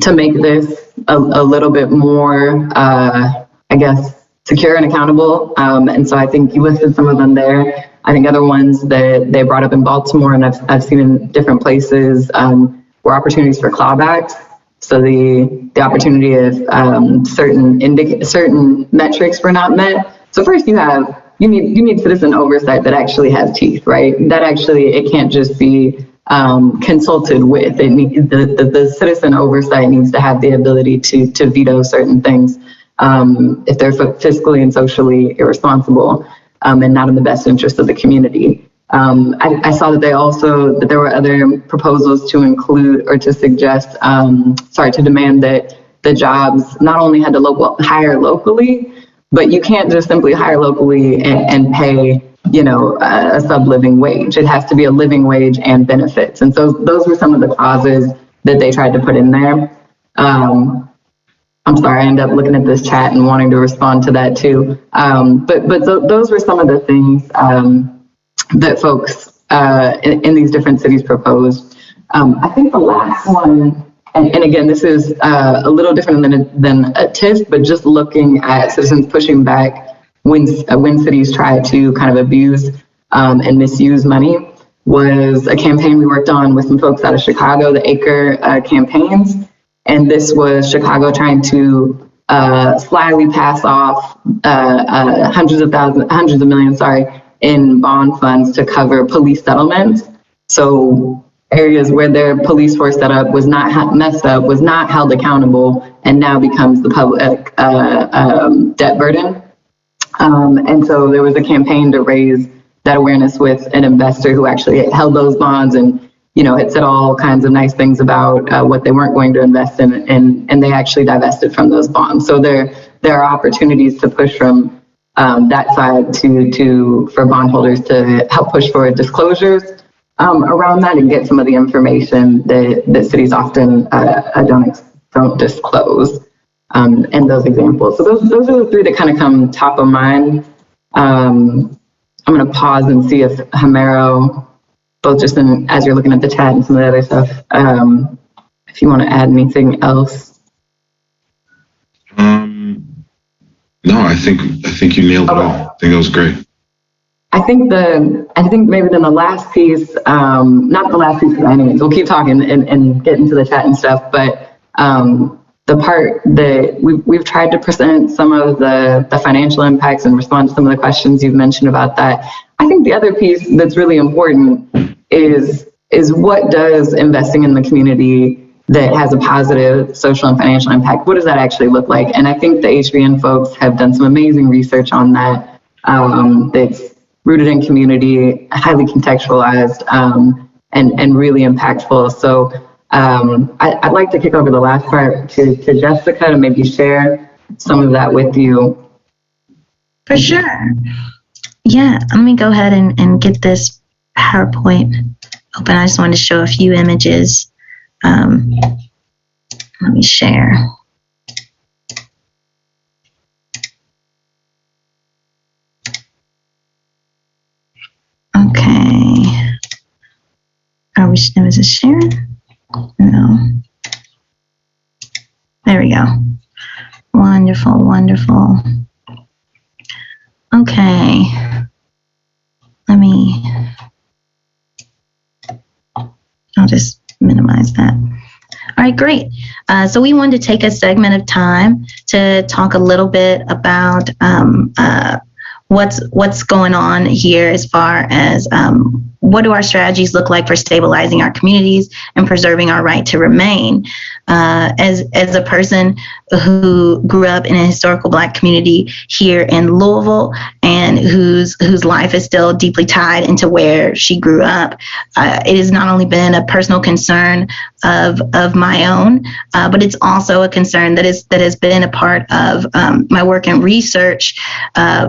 to make this a little bit more, I guess, secure and accountable. And so I think you listed some of them there. I think other ones that they brought up in Baltimore, and I've seen in different places, were opportunities for clawbacks. So the opportunity if certain metrics were not met. So first you need citizen oversight that actually has teeth, right? That actually, it can't just be consulted with. The citizen oversight needs to have the ability to veto certain things if they're fiscally and socially irresponsible and not in the best interest of the community. I saw that there were other proposals to include or to suggest, to demand that the jobs not only had to hire locally, but you can't just simply hire locally and pay, a sub-living wage. It has to be a living wage and benefits. And so those were some of the clauses that they tried to put in there. I'm sorry, I ended up looking at this chat and wanting to respond to that too. But those were some of the things that folks in these different cities proposed. I think the last one, and again, this is a little different than a TIF, but just looking at citizens pushing back when cities try to kind of abuse and misuse money, was a campaign we worked on with some folks out of Chicago, the Acre campaigns. And this was Chicago trying to slyly pass off hundreds of millions, in bond funds to cover police settlements. So areas where their police force setup was not messed up, was not held accountable, and now becomes the public debt burden. And so there was a campaign to raise that awareness with an investor who actually held those bonds and, had said all kinds of nice things about what they weren't going to invest in, and they actually divested from those bonds. So there are opportunities to push from that side for bondholders to help push for disclosures around that and get some of the information that cities often don't disclose in those examples. So those are the three that kind of come top of mind. I'm going to pause and see if Homero, both just as you're looking at the chat and some of the other stuff, if you want to add anything else. No, I think you nailed it all. I think that was great. I think maybe then the last piece, not the last piece by any means, we'll keep talking and get into the chat and stuff, but the part that we've tried to present some of the financial impacts and respond to some of the questions you've mentioned about that. I think the other piece that's really important is what does investing in the community that has a positive social and financial impact, what does that actually look like? And I think the Hbn folks have done some amazing research on that. That's rooted in community, highly contextualized, and really impactful. So I'd like to kick over the last part to Jessica to maybe share some of that with you. For sure. Yeah, let me go ahead and get this PowerPoint open. I just wanted to show a few images. Let me share. Okay. Was it sharing? No. There we go. Wonderful, wonderful. Okay. I'll just minimize that. All right, great. So we wanted to take a segment of time to talk a little bit about what's going on here as far as what do our strategies look like for stabilizing our communities and preserving our right to remain. As a person who grew up in a historical Black community here in Louisville and whose life is still deeply tied into where she grew up, it has not only been a personal concern of my own, but it's also a concern that has been a part of my work and research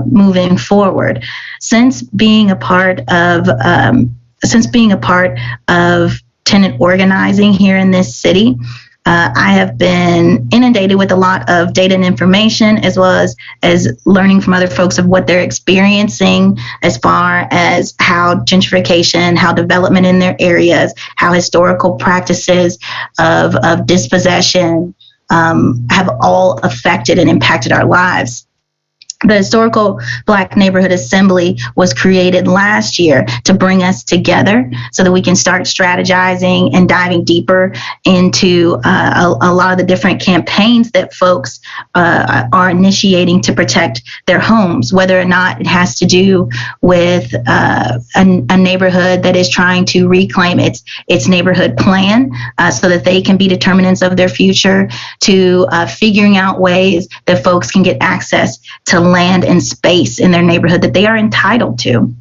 moving forward. Since being a part of tenant organizing here in this city, I have been inundated with a lot of data and information, as well as learning from other folks of what they're experiencing as far as how gentrification, how development in their areas, how historical practices of dispossession have all affected and impacted our lives. The Historical Black Neighborhood Assembly was created last year to bring us together so that we can start strategizing and diving deeper into a lot of the different campaigns that folks are initiating to protect their homes, whether or not it has to do with a neighborhood that is trying to reclaim its neighborhood plan so that they can be determinants of their future, to figuring out ways that folks can get access to land and space in their neighborhood that they are entitled to.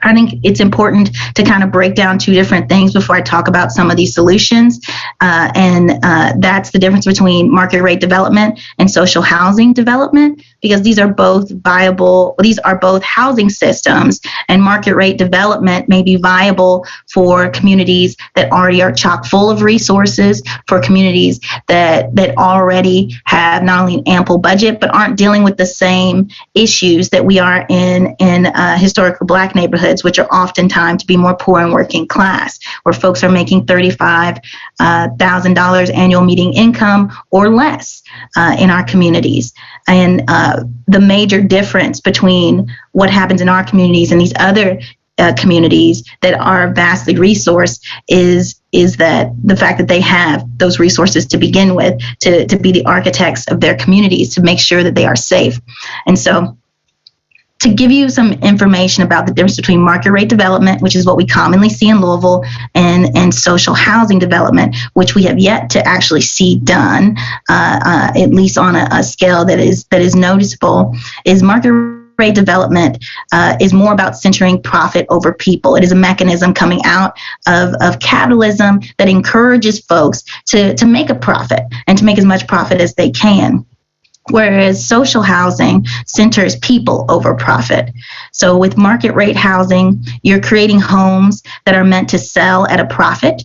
I think it's important to kind of break down two different things before I talk about some of these solutions. And that's the difference between market rate development and social housing development, because these are both viable, these are both housing systems, and market rate development may be viable for communities that already are chock full of resources, for communities that already have not only an ample budget, but aren't dealing with the same issues that we are in historical Black neighborhoods, which are oftentimes to be more poor and working class, where folks are making $35,000 annual median income or less in our communities. And the major difference between what happens in our communities and these other communities that are vastly resourced is that the fact that they have those resources to begin with, to be the architects of their communities, to make sure that they are safe. And so to give you some information about the difference between market rate development, which is what we commonly see in Louisville, and social housing development, which we have yet to actually see done, at least on a scale that is noticeable, is market rate development is more about centering profit over people. It is a mechanism coming out of capitalism that encourages folks to make a profit and to make as much profit as they can. Whereas social housing centers people over profit. So with market rate housing, you're creating homes that are meant to sell at a profit.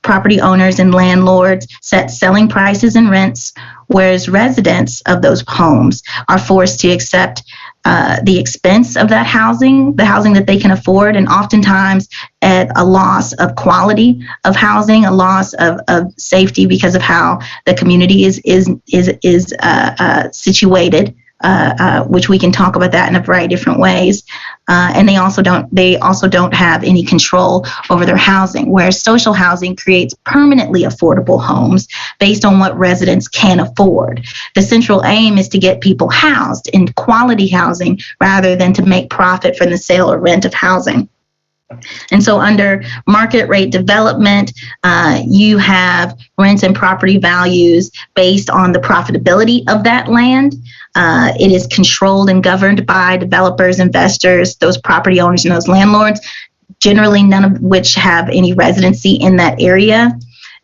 Property owners and landlords set selling prices and rents, whereas residents of those homes are forced to accept the expense of that housing, the housing that they can afford, and oftentimes at a loss of quality of housing, a loss of safety because of how the community is situated, which we can talk about that in a variety of different ways. And they also don't have any control over their housing, whereas social housing creates permanently affordable homes based on what residents can afford. The central aim is to get people housed in quality housing rather than to make profit from the sale or rent of housing. And so under market rate development, you have rents and property values based on the profitability of that land. It is controlled and governed by developers, investors, those property owners, and those landlords, generally none of which have any residency in that area.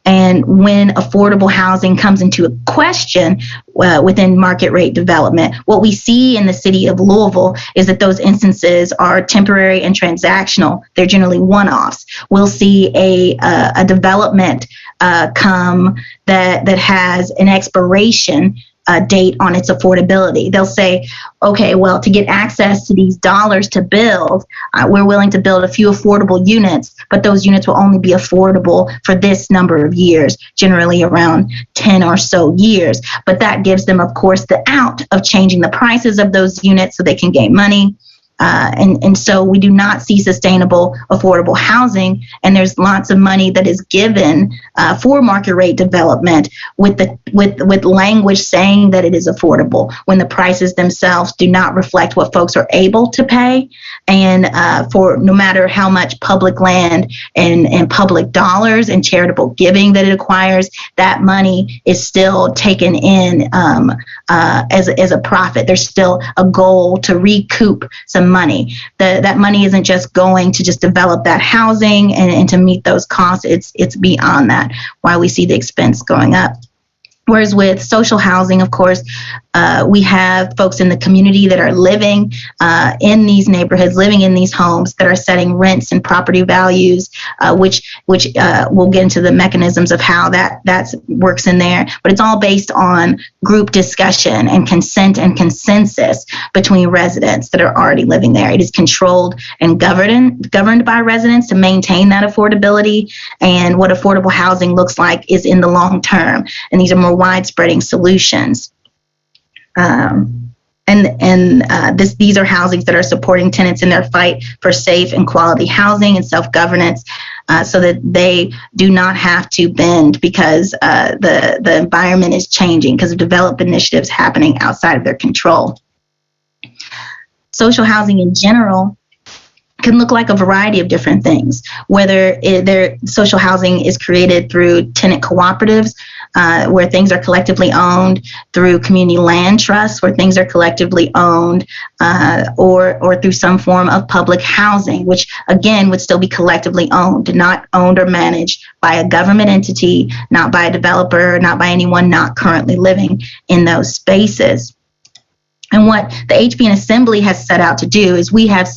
And when affordable housing comes into question within market rate development, what we see in the city of Louisville is that those instances are temporary and transactional. They're generally one-offs. We'll see a development come that has an expiration date on its affordability. They'll say, okay, well, to get access to these dollars to build, we're willing to build a few affordable units, but those units will only be affordable for this number of years, generally around 10 or so years. But that gives them, of course, the out of changing the prices of those units so they can gain money. And so we do not see sustainable, affordable housing, and there's lots of money that is given for market rate development with language saying that it is affordable when the prices themselves do not reflect what folks are able to pay. And for no matter how much public land and public dollars and charitable giving that it acquires, that money is still taken in as a profit. There's still a goal to recoup some money. That money isn't just going to just develop that housing and to meet those costs. It's beyond that, why we see the expense going up. Whereas with social housing, of course, we have folks in the community that are living in these neighborhoods, living in these homes that are setting rents and property values, which we'll get into the mechanisms of how that works in there. But it's all based on group discussion and consent and consensus between residents that are already living there. It is controlled and governed by residents to maintain that affordability. And what affordable housing looks like is in the long term. And these are more widespreading solutions. These are housings that are supporting tenants in their fight for safe and quality housing and self-governance, so that they do not have to bend because the environment is changing because of development initiatives happening outside of their control. Social housing in general can look like a variety of different things, whether their social housing is created through tenant cooperatives, where things are collectively owned, through community land trusts, where things are collectively owned, or through some form of public housing, which again would still be collectively owned, not owned or managed by a government entity, not by a developer, not by anyone not currently living in those spaces. And what the Hbn Assembly has set out to do is we have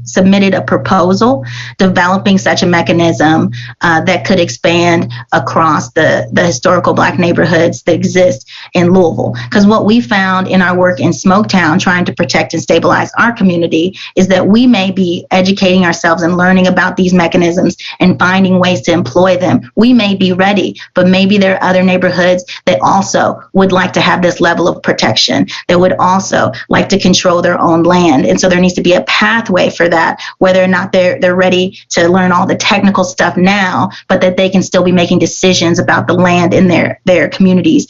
submitted a proposal developing such a mechanism that could expand across the historical Black neighborhoods that exist in Louisville. Because what we found in our work in Smoketown, trying to protect and stabilize our community, is that we may be educating ourselves and learning about these mechanisms and finding ways to employ them. We may be ready, but maybe there are other neighborhoods that also would like to have this level of protection, that would also like to control their own land. And so there needs to be a pathway for that, whether or not they're ready to learn all the technical stuff now, but that they can still be making decisions about the land in their communities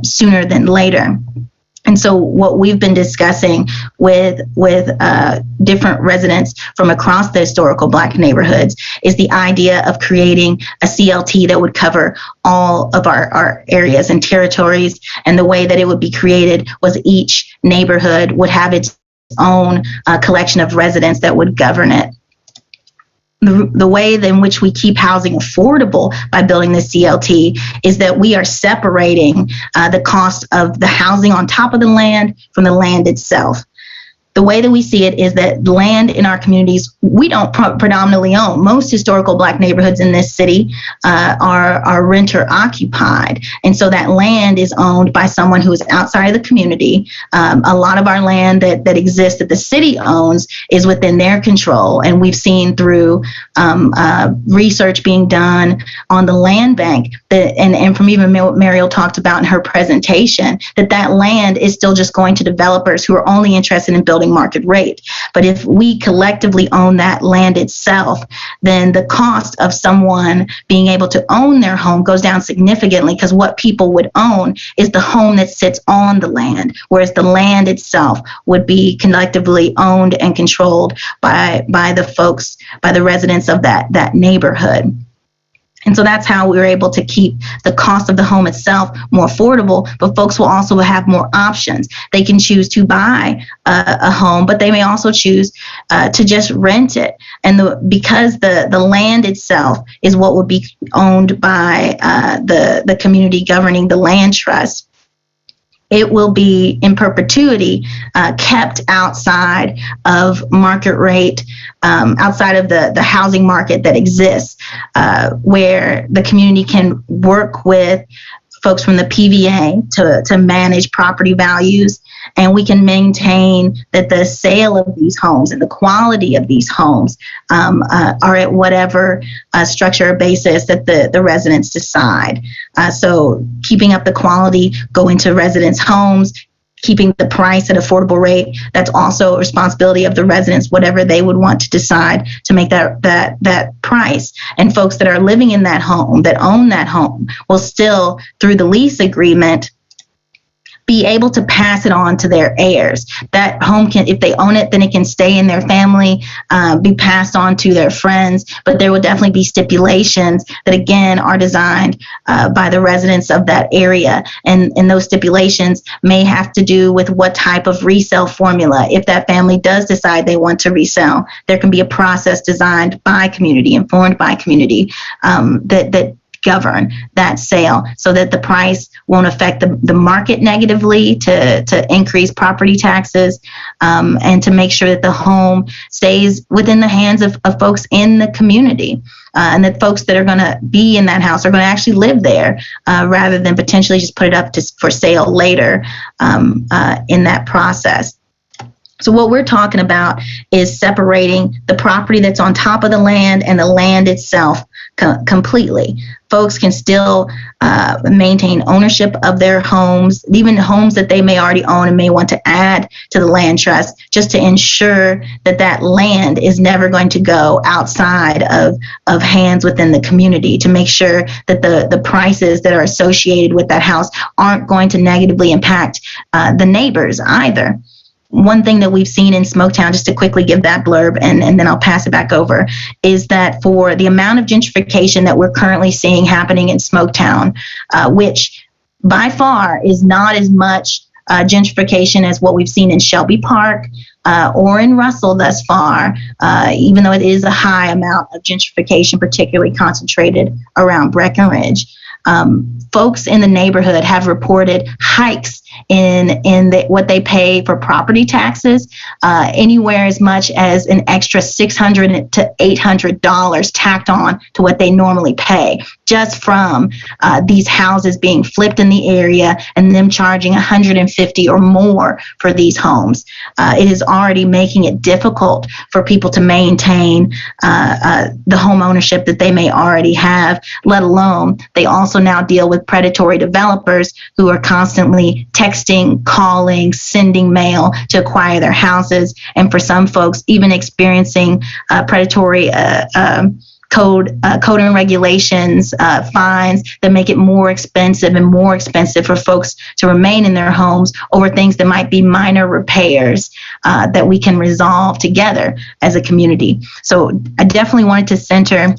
sooner than later. And so what we've been discussing with different residents from across the historical Black neighborhoods is the idea of creating a CLT that would cover all of our areas and territories. And the way that it would be created was each neighborhood would have its own collection of residents that would govern it. The way in which we keep housing affordable by building the CLT is that we are separating the cost of the housing on top of the land from the land itself. The way that we see it is that land in our communities, we don't predominantly own. Most historical Black neighborhoods in this city are renter occupied. And so that land is owned by someone who is outside of the community. A lot of our land that exists that the city owns is within their control. And we've seen through research being done on the land bank and from even what Mariel talked about in her presentation, that land is still just going to developers who are only interested in building market rate. But if we collectively own that land itself, then the cost of someone being able to own their home goes down significantly, because what people would own is the home that sits on the land, whereas the land itself would be collectively owned and controlled by the residents of that neighborhood. And so that's how we were able to keep the cost of the home itself more affordable, but folks will also have more options. They can choose to buy a home, but they may also choose to just rent it. And because the land itself is what would be owned by the community governing the land trust, it will be in perpetuity kept outside of market rate, outside of the housing market that exists, where the community can work with folks from the PVA to manage property values, and we can maintain that the sale of these homes and the quality of these homes are at whatever structure or basis that the residents decide. So keeping up the quality, going to residents' homes, keeping the price at affordable rate, that's also a responsibility of the residents, whatever they would want to decide to make that price. And folks that are living in that home, that own that home, will still, through the lease agreement, be able to pass it on to their heirs. That home can, if they own it, then it can stay in their family, be passed on to their friends, but there will definitely be stipulations that, again, are designed by the residents of that area. And those stipulations may have to do with what type of resale formula. If that family does decide they want to resell, there can be a process designed by community, informed by community, that govern that sale, so that the price won't affect the market negatively, to increase property taxes, and to make sure that the home stays within the hands of folks in the community, and that folks that are going to be in that house are going to actually live there, rather than potentially just put it up for sale later in that process. So what we're talking about is separating the property that's on top of the land and the land itself completely. Folks can still maintain ownership of their homes, even homes that they may already own and may want to add to the land trust, just to ensure that land is never going to go outside of hands within the community, to make sure that the prices that are associated with that house aren't going to negatively impact the neighbors either. One thing that we've seen in Smoketown, just to quickly give that blurb and then I'll pass it back over, is that for the amount of gentrification that we're currently seeing happening in Smoketown, which by far is not as much gentrification as what we've seen in Shelby Park or in Russell thus far, even though it is a high amount of gentrification, particularly concentrated around Breckenridge. Folks in the neighborhood have reported hikes in what they pay for property taxes, anywhere as much as an extra $600 to $800 tacked on to what they normally pay, just from these houses being flipped in the area and them charging $150 or more for these homes. It is already making it difficult for people to maintain the home ownership that they may already have, let alone they also now deal with predatory developers who are constantly texting, calling, sending mail to acquire their houses, and for some folks even experiencing predatory code and regulations, fines that make it more expensive for folks to remain in their homes over things that might be minor repairs that we can resolve together as a community. So I definitely wanted to center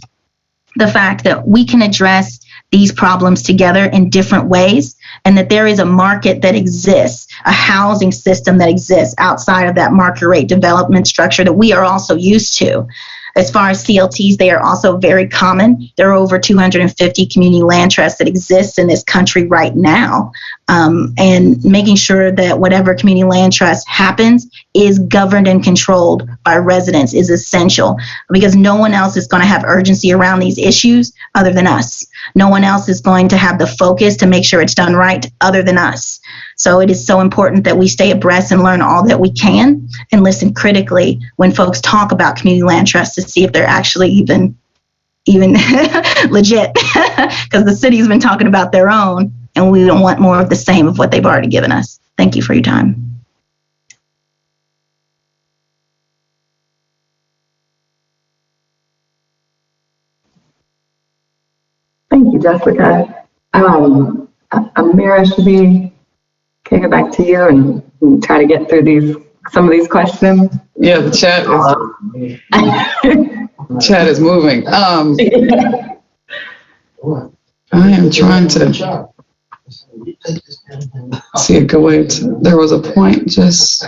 the fact that we can address these problems together in different ways, and that there is a market that exists, a housing system that exists outside of that market rate development structure that we are also used to. As far as CLTs, they are also very common. There are over 250 community land trusts that exist in this country right now. And making sure that whatever community land trust happens is governed and controlled by residents is essential, because no one else is going to have urgency around these issues other than us. No one else is going to have the focus to make sure it's done right other than us. So it is so important that we stay abreast and learn all that we can and listen critically when folks talk about community land trusts to see if they're actually even legit, because the city's been talking about their own, and we don't want more of the same of what they've already given us. Thank you for your time. Thank you, Jessica. Amira, should we kick it back to you and try to get through some of these questions? Yeah, the chat is moving. I am trying to see a good way to, there was a point just.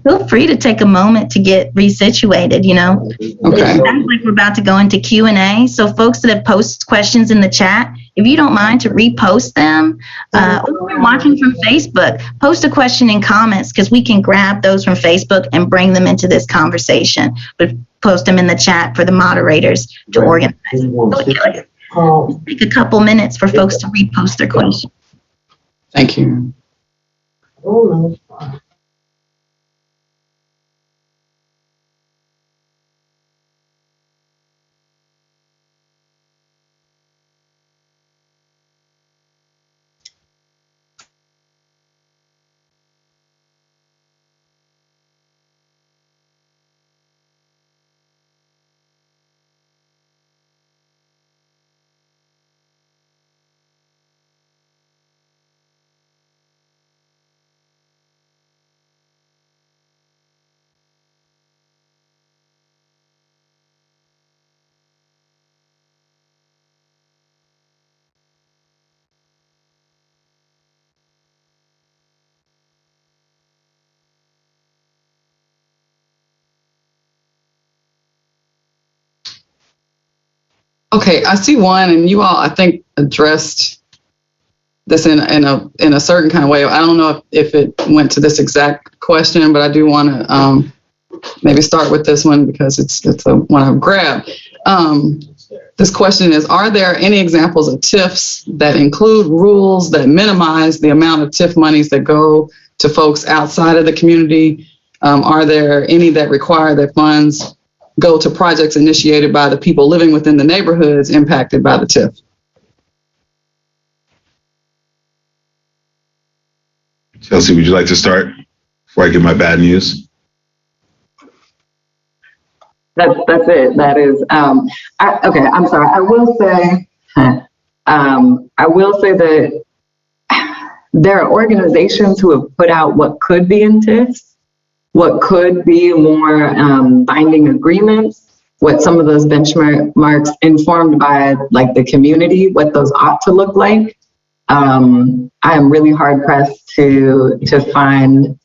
Feel free to take a moment to get resituated, Okay. It sounds like we're about to go into Q&A. So folks that have posted questions in the chat, if you don't mind to repost them, or if you're watching from Facebook, post a question in comments, because we can grab those from Facebook and bring them into this conversation. But post them in the chat for the moderators to organize. So take a couple minutes for folks to repost their questions. Thank you. Okay, I see one, and you all, I think, addressed this in a certain kind of way. I don't know if it went to this exact question, but I do want to maybe start with this one because it's the one I've grabbed. This question is, are there any examples of TIFs that include rules that minimize the amount of TIF monies that go to folks outside of the community? Are there any that require that funds go to projects initiated by the people living within the neighborhoods impacted by the TIF? Chelsea, would you like to start before I give my bad news? That's it. That is, okay, I'm sorry. I will say that there are organizations who have put out what could be in TIFs, what could be more binding agreements, what some of those benchmarks informed by like the community, what those ought to look like. I am really hard pressed to find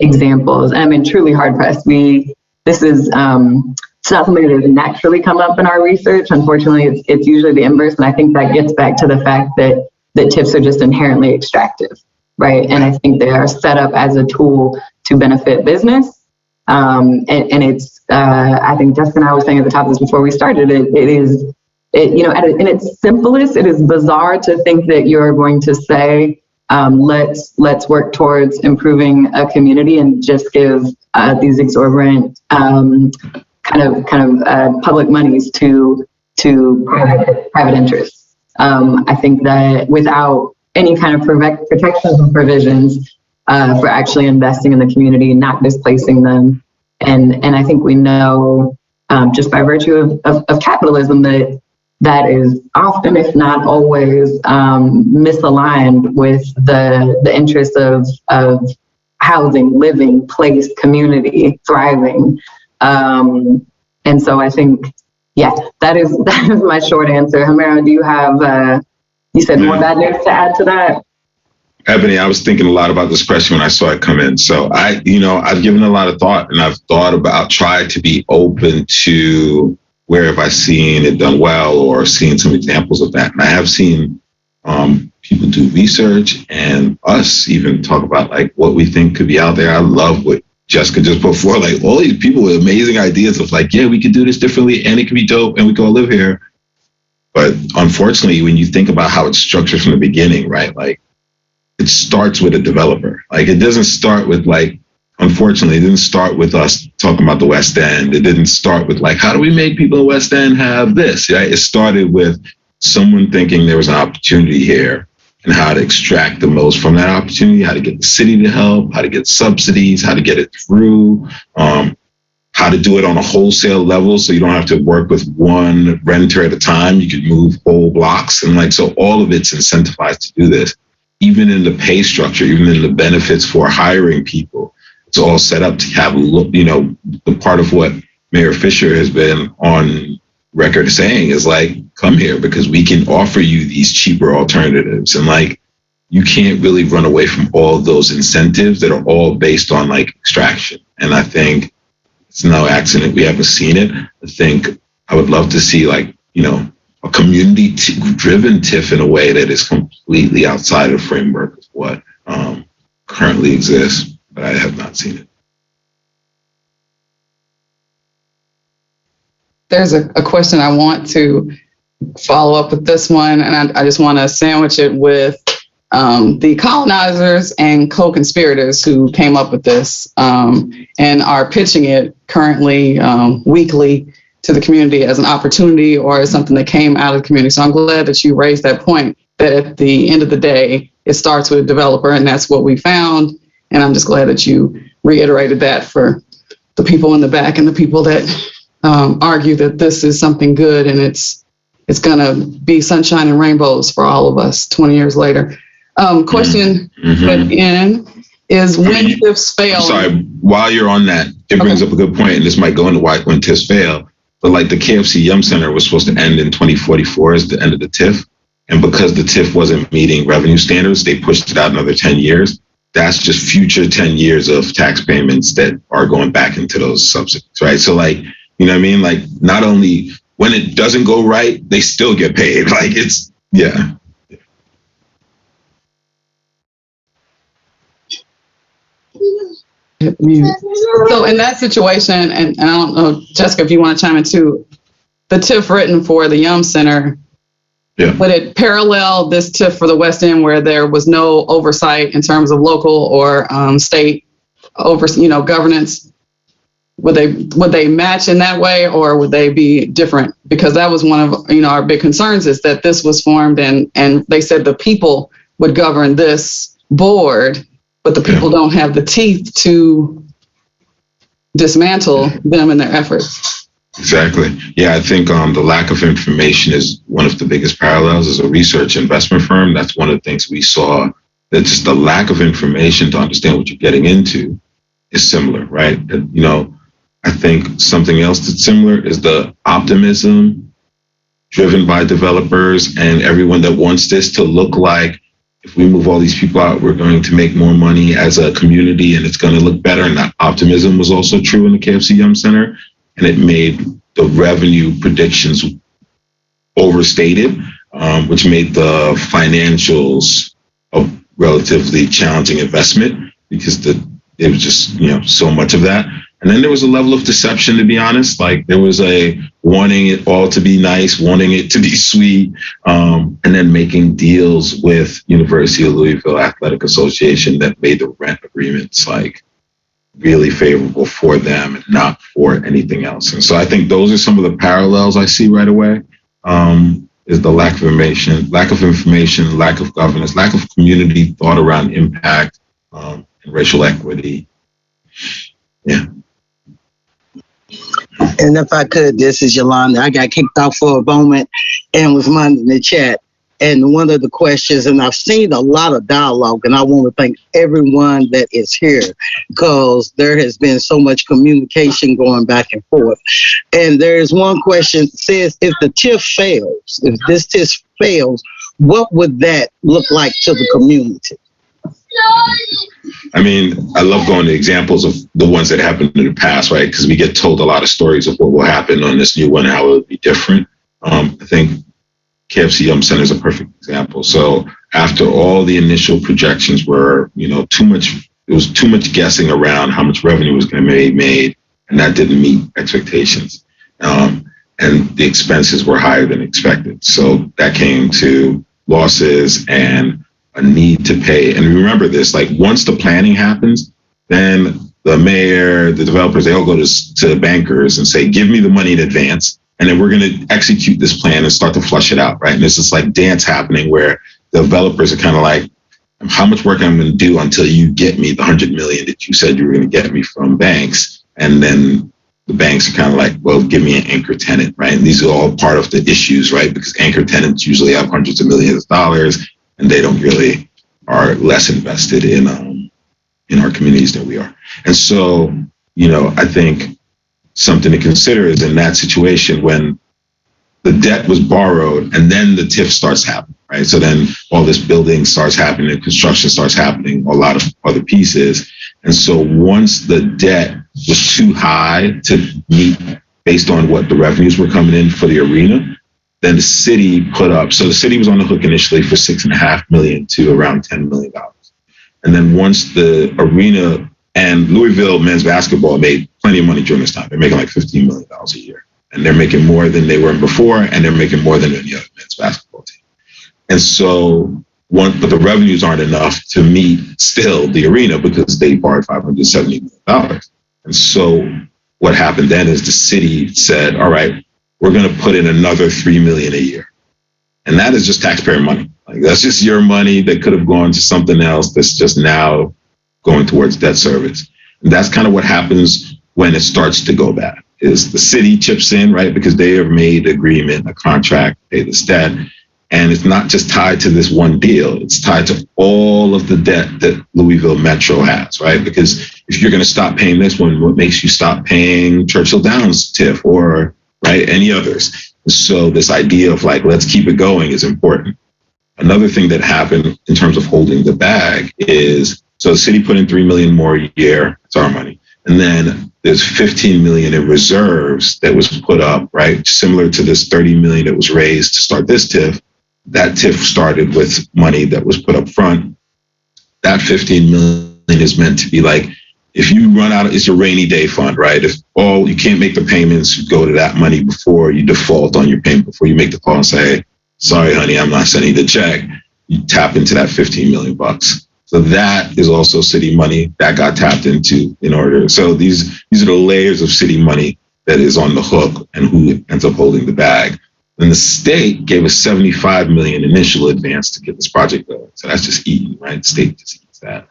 examples. I mean, truly hard pressed. This is it's not something that has naturally come up in our research. Unfortunately, it's usually the inverse, and I think that gets back to the fact that TIFs are just inherently extractive, right? And I think they are set up as a tool to benefit business. And it's, I think Jessica and I were saying at the top of this before we started, in its simplest, it is bizarre to think that you're going to say, let's work towards improving a community and just give these exorbitant kind of public monies to private interests. I think that without any kind of protections and provisions for actually investing in the community, not displacing them, and I think we know just by virtue of capitalism that is often, if not always, misaligned with the interests of housing, living, place, community, thriving. And so I think, yeah, that is my short answer. Homero, do you have, you said more bad news to add to that? Ebony, I was thinking a lot about this question when I saw it come in. So I've given a lot of thought, and I've thought about, tried to be open to where have I seen it done well or seen some examples of that. And I have seen people do research and us even talk about like what we think could be out there. I love what Jessica just put forward, like all these people with amazing ideas of like, yeah, we could do this differently and it could be dope and we can all live here. But unfortunately, when you think about how it's structured from the beginning, right, like it starts with a developer. Like it doesn't start with like, unfortunately, it didn't start with us talking about the West End. It didn't start with like, how do we make people in the West End have this? Right? It started with someone thinking there was an opportunity here and how to extract the most from that opportunity, how to get the city to help, how to get subsidies, how to get it through, how to do it on a wholesale level so you don't have to work with one renter at a time. You could move whole blocks. And like, so all of it's incentivized to do this. Even in the pay structure, even in the benefits for hiring people, it's all set up to have, the part of what Mayor Fisher has been on record saying is like, come here because we can offer you these cheaper alternatives. And like, you can't really run away from all those incentives that are all based on like extraction. And I think it's no accident we haven't seen it. I think I would love to see like, a community driven TIF in a way that is completely outside of the framework of what currently exists, but I have not seen it. There's a question I want to follow up with this one, and I just want to sandwich it with the colonizers and co-conspirators who came up with this and are pitching it currently weekly to the community as an opportunity or as something that came out of the community. So I'm glad that you raised that point, that at the end of the day, it starts with a developer, and that's what we found. And I'm just glad that you reiterated that for the people in the back and the people that argue that this is something good and it's going to be sunshine and rainbows for all of us 20 years later. Question again is when TIFs fail. Sorry, while you're on that, it brings up a good point, and this might go into why when TIFs fail. But like the KFC Yum Center was supposed to end in 2044 as the end of the TIF. And because the TIF wasn't meeting revenue standards, they pushed it out another 10 years. That's just future 10 years of tax payments that are going back into those subsidies, right? So like, you know what I mean? Like not only when it doesn't go right, they still get paid. Like it's, yeah. So in that situation, and I don't know, Jessica, if you want to chime in too, the TIF written for the Yum Center, would it parallel this TIF for the West End where there was no oversight in terms of local or state governance? Would they match in that way, or would they be different? Because that was one of our big concerns, is that this was formed and they said the people would govern this board, but the people don't have the teeth to dismantle them in their efforts. Exactly. Yeah, I think the lack of information is one of the biggest parallels. As a research investment firm, that's one of the things we saw, that just the lack of information to understand what you're getting into is similar, right? I think something else that's similar is the optimism driven by developers and everyone that wants this to look like, if we move all these people out, we're going to make more money as a community and it's going to look better. And that optimism was also true in the KFC Yum Center. And it made the revenue predictions overstated, which made the financials a relatively challenging investment because it was just, so much of that. And then there was a level of deception, to be honest. Like there was a wanting it all to be nice, wanting it to be sweet, and then making deals with University of Louisville Athletic Association that made the rent agreements like really favorable for them and not for anything else. And so I think those are some of the parallels I see right away, is the lack of information, lack of governance, lack of community thought around impact and racial equity. Yeah. And if I could, this is Yolanda. I got kicked off for a moment and was minding the chat. And one of the questions, and I've seen a lot of dialogue, and I want to thank everyone that is here because there has been so much communication going back and forth. And there's one question that says, if the TIF fails, if this TIF fails, what would that look like to the community? I mean, I love going to examples of the ones that happened in the past, right? Because we get told a lot of stories of what will happen on this new one, how it will be different. I think KFC Center is a perfect example. So after all the initial projections were, too much, it was too much guessing around how much revenue was going to be made, and that didn't meet expectations. And the expenses were higher than expected. So that came to losses and a need to pay. And remember this, like once the planning happens, then the mayor, the developers, they all go to bankers and say, give me the money in advance. And then we're going to execute this plan and start to flush it out, right? And this is like dance happening where the developers are kind of like, how much work I'm going to do until you get me the $100 million that you said you were going to get me from banks. And then the banks are kind of like, well, give me an anchor tenant, right? And these are all part of the issues, right? Because anchor tenants usually have hundreds of millions of dollars and they don't really are less invested in our communities than we are. And so, I think something to consider is in that situation when the debt was borrowed and then the TIF starts happening, right? So then all this building starts happening, construction starts happening, a lot of other pieces. And so once the debt was too high to meet based on what the revenues were coming in for the arena, then the city put up, so the city was on the hook initially for $6.5 million to around $10 million. And then once the arena and Louisville men's basketball made plenty of money during this time. They're making like $15 million a year. And they're making more than they were before, and they're making more than any other men's basketball team. And so, but the revenues aren't enough to meet still the arena because they borrowed $570 million. And so what happened then is the city said, all right, we're going to put in another $3 million a year. And that is just taxpayer money. Like that's just your money that could have gone to something else that's just now going towards debt service. And that's kind of what happens when it starts to go bad, is the city chips in, right? Because they have made an agreement, a contract, pay this debt. And it's not just tied to this one deal. It's tied to all of the debt that Louisville Metro has, right? Because if you're going to stop paying this one, what makes you stop paying Churchill Downs TIF or, right, any others? So this idea of like, let's keep it going is important. Another thing that happened in terms of holding the bag is, so the city put in $3 million more a year. It's our money. And then there's $15 million in reserves that was put up, right? Similar to this $30 million that was raised to start this TIF. That TIF started with money that was put up front. That $15 million is meant to be like, if you run out, it's your rainy day fund, right? If you can't make the payments, you go to that money before you default on your payment, before you make the call and say, sorry, honey, I'm not sending the check. You tap into that $15 million bucks. So that is also city money that got tapped into in order. So these are the layers of city money that is on the hook and who ends up holding the bag. And the state gave us $75 million initial advance to get this project going. So that's just eaten, right? The state just eats that.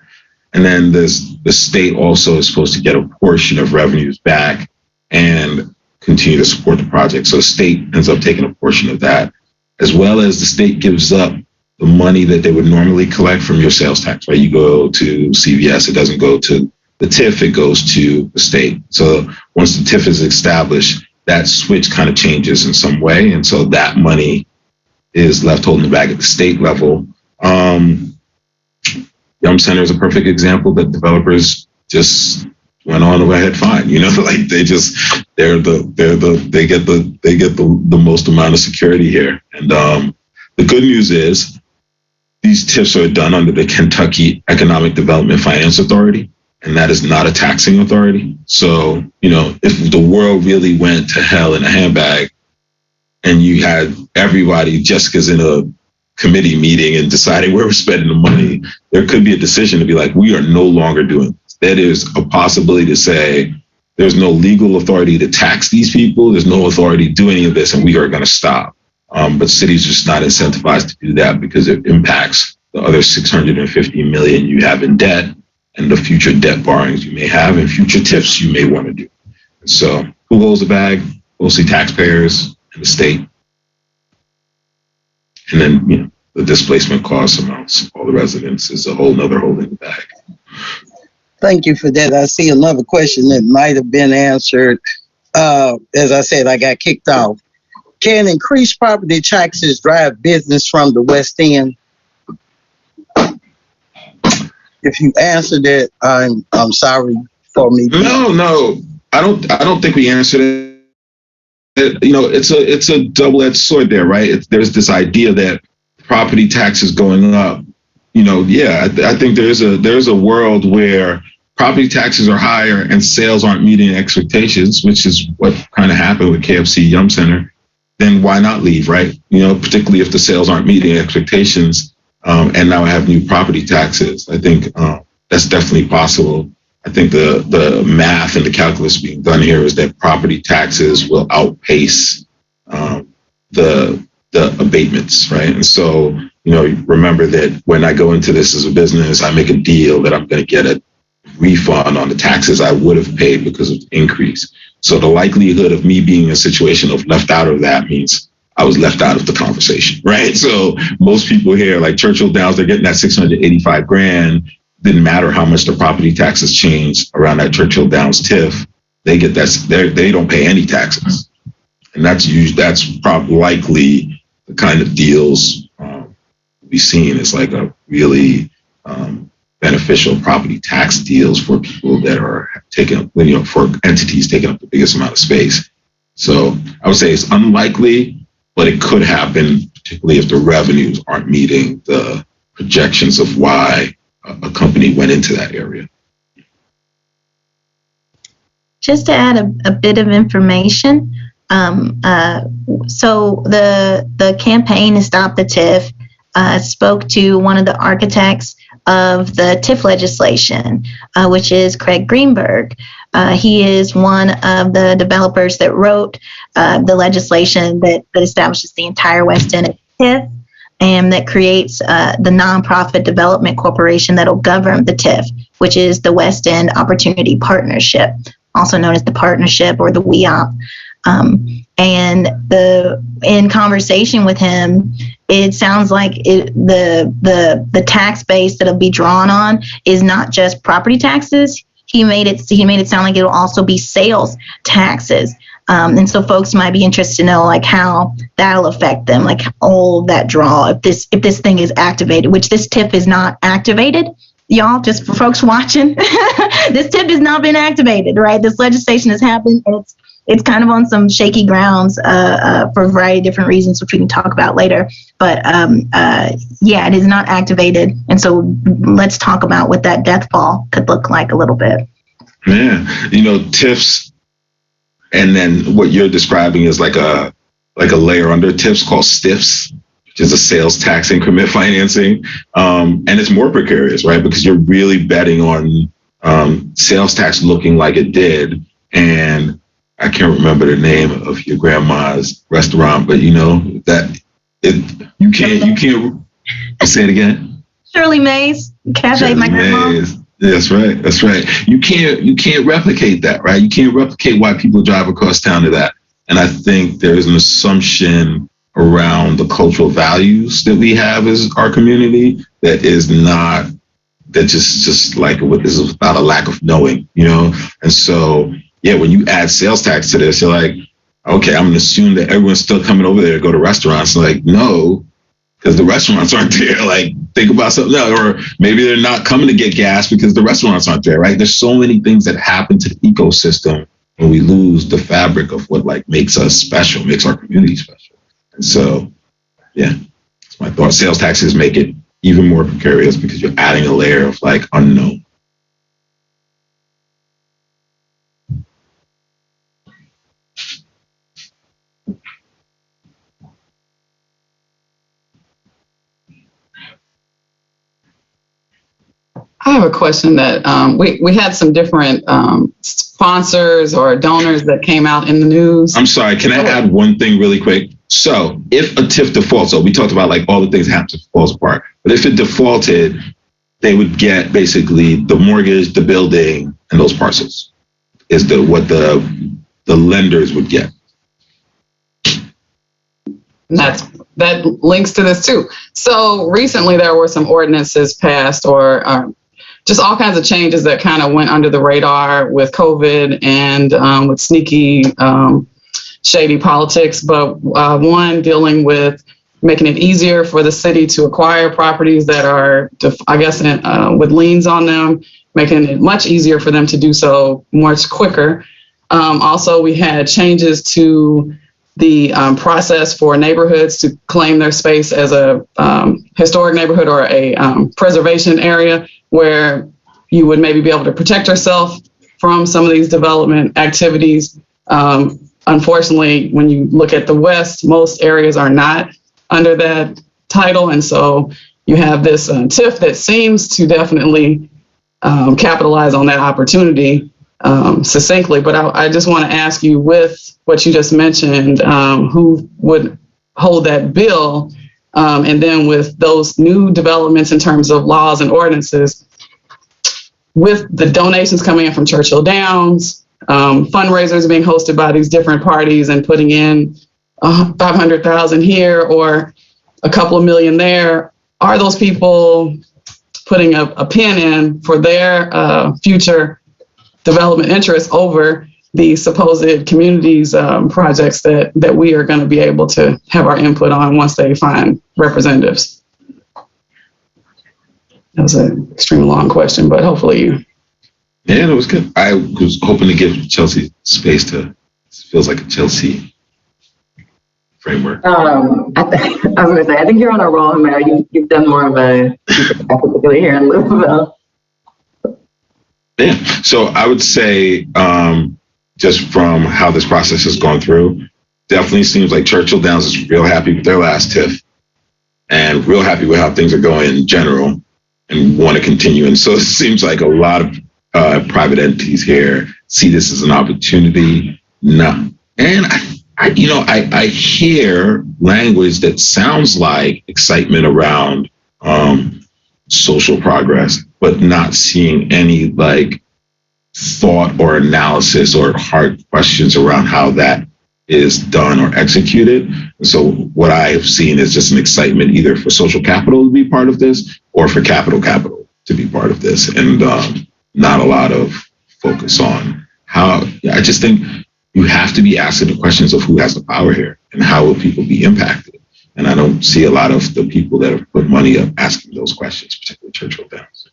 And then the state also is supposed to get a portion of revenues back and continue to support the project. So the state ends up taking a portion of that, as well as the state gives up the money that they would normally collect from your sales tax, right? You go to CVS, it doesn't go to the TIF, it goes to the state. So once the TIF is established, that switch kind of changes in some way. And so that money is left holding the bag at the state level. Yum Center is a perfect example that developers just went on ahead fine. Like they get the most amount of security here. And the good news is these TIFs are done under the Kentucky Economic Development Finance Authority, and that is not a taxing authority. So, if the world really went to hell in a handbag and you had everybody, Jessica's in a committee meeting and deciding where we're spending the money, there could be a decision to be like, we are no longer doing this. That is a possibility to say, there's no legal authority to tax these people. There's no authority to do any of this, and we are going to stop. But cities are just not incentivized to do that because it impacts the other $650 million you have in debt and the future debt borrowings you may have and future TIFs you may want to do. So who holds the bag? Mostly taxpayers and the state. And then, the displacement cost amounts, all the residents is a whole nother holding the bag. Thank you for that. I see another question that might have been answered. As I said, I got kicked off. Can increased property taxes drive business from the West End? If you answered it, I'm sorry for me. No, I don't think we answered it. It's a double-edged sword there, right? There's this idea that property taxes going up. I think there's a world where property taxes are higher and sales aren't meeting expectations, which is what kind of happened with KFC Yum Center. Then why not leave, right? Particularly if the sales aren't meeting expectations, and now I have new property taxes. I think that's definitely possible. I think the math and the calculus being done here is that property taxes will outpace the abatements, right? And so, remember that when I go into this as a business, I make a deal that I'm going to get a refund on the taxes I would have paid because of the increase. So the likelihood of me being in a situation of left out of that means I was left out of the conversation, right? So most people here, like Churchill Downs, they're getting that $685,000. Didn't matter how much the property taxes changed around that Churchill Downs TIF. They get that. They don't pay any taxes, and that's probably likely the kind of deals we've seen. It's like a really beneficial property tax deals for people that are taking, for entities taking up the biggest amount of space. So I would say it's unlikely, but it could happen, particularly if the revenues aren't meeting the projections of why a company went into that area. Just to add a bit of information, so the campaign to stop the TIF spoke to one of the architects of the TIF legislation, which is Craig Greenberg. He is one of the developers that wrote the legislation that establishes the entire West End of TIF, and that creates the nonprofit development corporation that'll govern the TIF, which is the West End Opportunity Partnership, also known as the Partnership or the WEOP. And in conversation with him, it sounds like the tax base that'll be drawn on is not just property taxes. He made it sound like it'll also be sales taxes. And so folks might be interested to know like how that'll affect them, like all of that draw if this thing is activated, which this TIF is not activated. Y'all, just for folks watching, this TIF has not been activated, right? This legislation has happened, and it's kind of on some shaky grounds for a variety of different reasons, which we can talk about later. But yeah, it is not activated. And so let's talk about what that death ball could look like a little bit. Yeah, TIFs, and then what you're describing is like a layer under TIFs called STIFs, which is a sales tax increment financing. And it's more precarious, right? Because you're really betting on sales tax looking like it did. And I can't remember the name of your grandma's restaurant, but you can't say it again. Shirley Mays Cafe, my grandma. That's right. You can't replicate that, right? You can't replicate why people drive across town to that. And I think there is an assumption around the cultural values that we have as our community that is not, that just like what this is about, a lack of knowing, And so, yeah, when you add sales tax to this, you're like, okay, I'm going to assume that everyone's still coming over there to go to restaurants. Like, no, because the restaurants aren't there. Like, think about something else. Or maybe they're not coming to get gas because the restaurants aren't there, right? There's so many things that happen to the ecosystem when we lose the fabric of what makes us special, makes our community special. And so, yeah, that's my thought. Sales taxes make it even more precarious because you're adding a layer of unknown. I have a question that we had some different sponsors or donors that came out in the news. I'm sorry, can I add one thing really quick? So if a TIF defaults, so we talked about all the things that happen if it falls apart, but if it defaulted, they would get basically the mortgage, the building, and those parcels is what the the lenders would get. That links to this too. So recently there were some ordinances passed or just all kinds of changes that kind of went under the radar with COVID and with sneaky, shady politics. But one dealing with making it easier for the city to acquire properties that are, I guess, with liens on them, making it much easier for them to do so much quicker. Also, we had changes to the process for neighborhoods to claim their space as a historic neighborhood or a preservation area where you would maybe be able to protect yourself from some of these development activities. Unfortunately, when you look at the West, most areas are not under that title. And so you have this TIF that seems to definitely capitalize on that opportunity succinctly. But I just want to ask you, with what you just mentioned, who would hold that bill? And then with those new developments in terms of laws and ordinances, with the donations coming in from Churchill Downs, fundraisers being hosted by these different parties and putting in $500,000 here or a couple of million there, are those people putting a pin in for their future development interests over the supposed communities projects that we are going to be able to have our input on once they find representatives? That was an extremely long question, but hopefully you. Yeah, it was good. I was hoping to give Chelsea space to, feels like a Chelsea framework. I was going to say, I think you're on a roll, Mary. You've done more of a, particularly here in Louisville. Yeah, so I would say, just from how this process has gone through, definitely seems like Churchill Downs is real happy with their last TIF and real happy with how things are going in general and want to continue. And so it seems like a lot of private entities here see this as an opportunity. No. And I hear language that sounds like excitement around social progress, but not seeing any like thought or analysis or hard questions around how that is done or executed. And so what I have seen is just an excitement either for social capital to be part of this or for capital to be part of this. And not a lot of focus on how. I just think you have to be asking the questions of who has the power here and how will people be impacted. And I don't see a lot of the people that have put money up asking those questions, particularly Churchill Downs.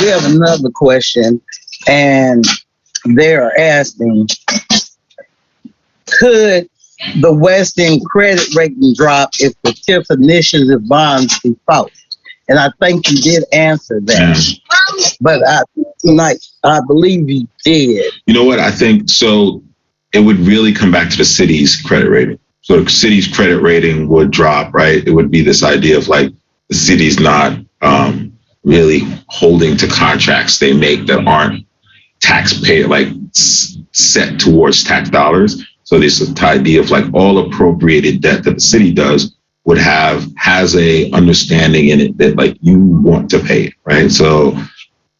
We have another question, and they're asking, could the West End credit rating drop if the TIF initiative bonds default? And I think you did answer that, but I believe you did. You know what? I think so. It would really come back to the city's credit rating. So the city's credit rating would drop, right? It would be this idea of like the city's not really holding to contracts they make that aren't taxpayer, like set towards tax dollars. So this idea of like all appropriated debt that the city does has a understanding in it that like you want to pay it, right? So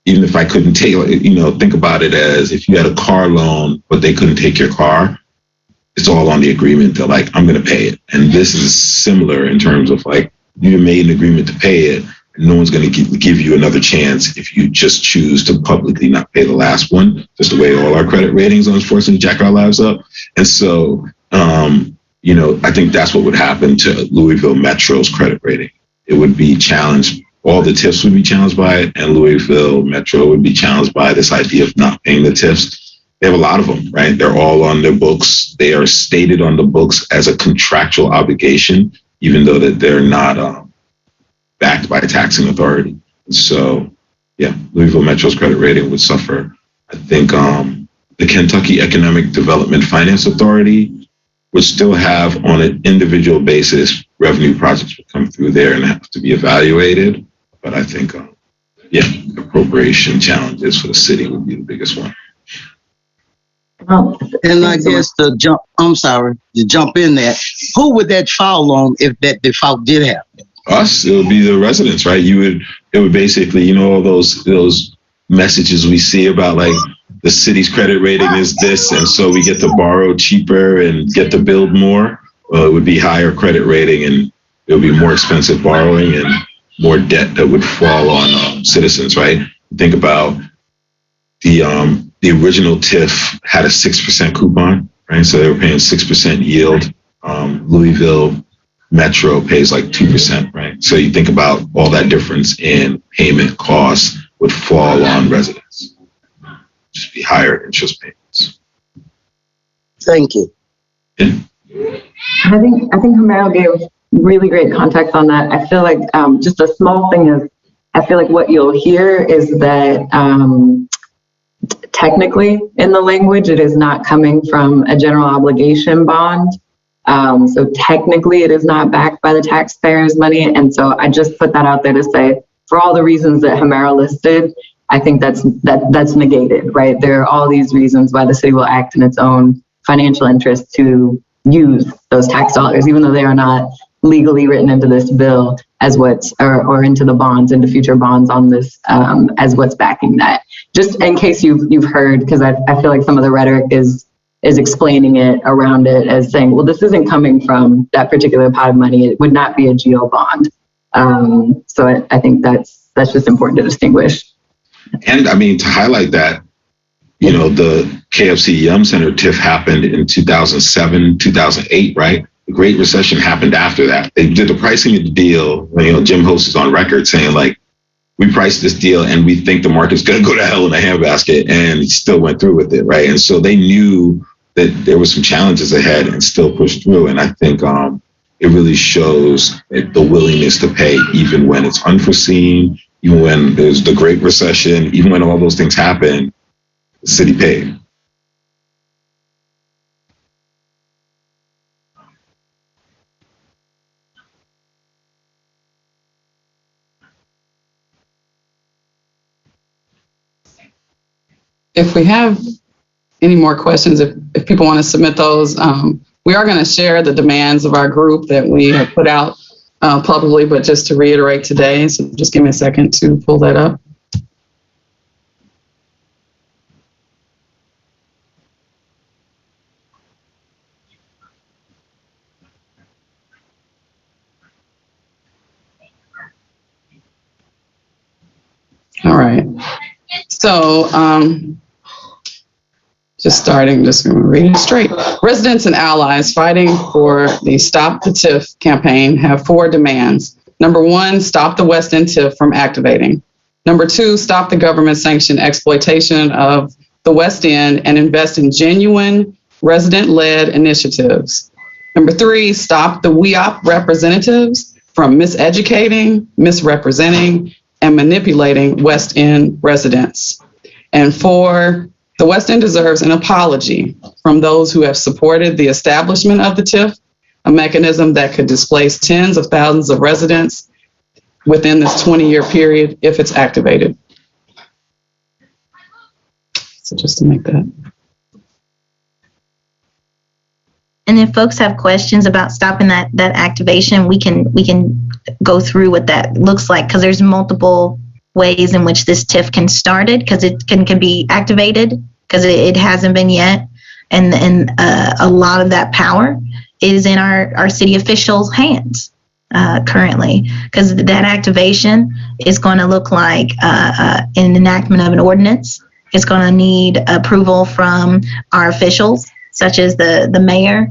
even if I couldn't take, think about it as if you had a car loan, but they couldn't take your car, it's all on the agreement that like, I'm going to pay it. And this is similar in terms of like, you made an agreement to pay it, and no one's going to give you another chance if you just choose to publicly not pay the last one, just the way all our credit ratings unfortunately jack our lives up. And so, I think that's what would happen to Louisville Metro's credit rating. It would be challenged. All the TIFs would be challenged by it, and Louisville Metro would be challenged by this idea of not paying the TIFs. They have a lot of them, right? They're all on their books. They are stated on the books as a contractual obligation, even though that they're not backed by a taxing authority. So, yeah, Louisville Metro's credit rating would suffer. I think the Kentucky Economic Development Finance Authority would still have, on an individual basis, revenue projects would come through there and have to be evaluated. But I think, appropriation challenges for the city would be the biggest one. And I guess to jump in there, who would that fall on if that default did happen? Us, it would be the residents, right? It would basically, all those messages we see about like the city's credit rating is this, and so we get to borrow cheaper and get to build more. Well, it would be higher credit rating, and it would be more expensive borrowing and more debt that would fall on citizens, right? Think about the original TIF had a 6% coupon, right? So they were paying 6% yield. Louisville Metro pays like 2%, right? So you think about all that difference in payment costs would fall on residents. Just be higher interest payments. Thank you. Yeah. I think Homero gave really great context on that. I feel like just a small thing is, I feel like what you'll hear is that technically in the language, it is not coming from a general obligation bond. So technically it is not backed by the taxpayers' money. And so I just put that out there to say, for all the reasons that Homero listed, I think that's negated, right? There are all these reasons why the city will act in its own financial interest to use those tax dollars, even though they are not legally written into this bill as what's, or into the bonds, into future bonds on this, as what's backing that. Just in case you've heard, because I feel like some of the rhetoric is explaining it around it as saying, well, this isn't coming from that particular pot of money. It would not be a geo bond. So I think that's just important to distinguish. And I mean, to highlight that, you know, the KFC Yum Center TIF happened in 2007, 2008, right? The Great Recession happened after that. They did the pricing of the deal. You know, Jim Host is on record saying, like, we priced this deal and we think the market's going to go to hell in a handbasket, and he still went through with it, right? And so they knew that there was some challenges ahead and still pushed through. And I think it really shows the willingness to pay, even when it's unforeseen, even when there's the Great Recession, even when all those things happen, the city paid. If we have any more questions, if people want to submit those, we are going to share the demands of our group that we have put out publicly, but just to reiterate today, so just give me a second to pull that up. All right. So, just going to read it straight. Residents and allies fighting for the Stop the TIF campaign have 4 demands. Number 1, stop the West End TIF from activating. Number 2, stop the government-sanctioned exploitation of the West End and invest in genuine resident-led initiatives. Number 3, stop the WEOP representatives from miseducating, misrepresenting, and manipulating West End residents. And 4, the West End deserves an apology from those who have supported the establishment of the TIF, a mechanism that could displace tens of thousands of residents within this 20-year period if it's activated. So just to make that. And if folks have questions about stopping that activation, we can go through what that looks like, because there's multiple ways in which this TIF can start it, because it can be activated, because it hasn't been yet. And a lot of that power is in our city officials' hands currently, because that activation is going to look like an enactment of an ordinance. It's going to need approval from our officials, such as the mayor,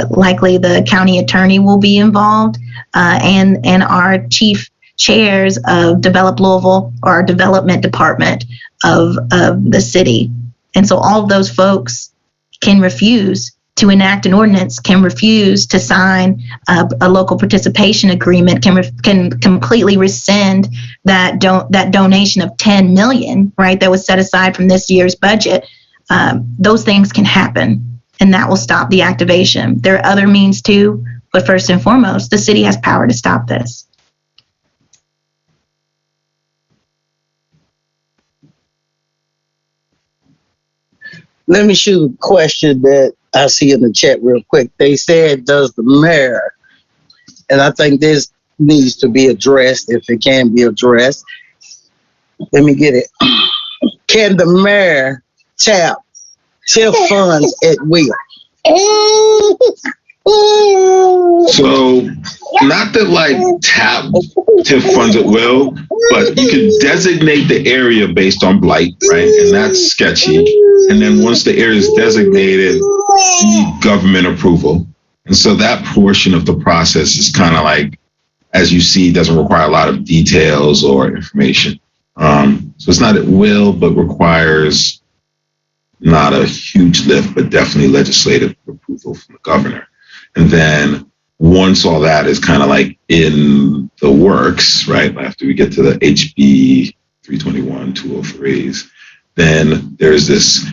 likely the county attorney will be involved, and our chief chairs of Develop Louisville, or our development department of the city. And so all of those folks can refuse to enact an ordinance, can refuse to sign a local participation agreement, can completely rescind that donation of $10 million, right, that was set aside from this year's budget. Those things can happen, and that will stop the activation. There are other means too, but first and foremost, the city has power to stop this. Let me shoot a question that I see in the chat real quick. They said, does the mayor, and I think this needs to be addressed if it can be addressed. Let me get it. Can the mayor tap TIF funds at will? So, not that like tap TIF funds at will, but you can designate the area based on blight, right? And that's sketchy. And then once the area is designated, you need government approval. And so that portion of the process is kind of like, as you see, doesn't require a lot of details or information. So it's not at will, but requires not a huge lift, but definitely legislative approval from the governor. And then once all that is kind of like in the works, right, after we get to the HB 321, 203s, then there's this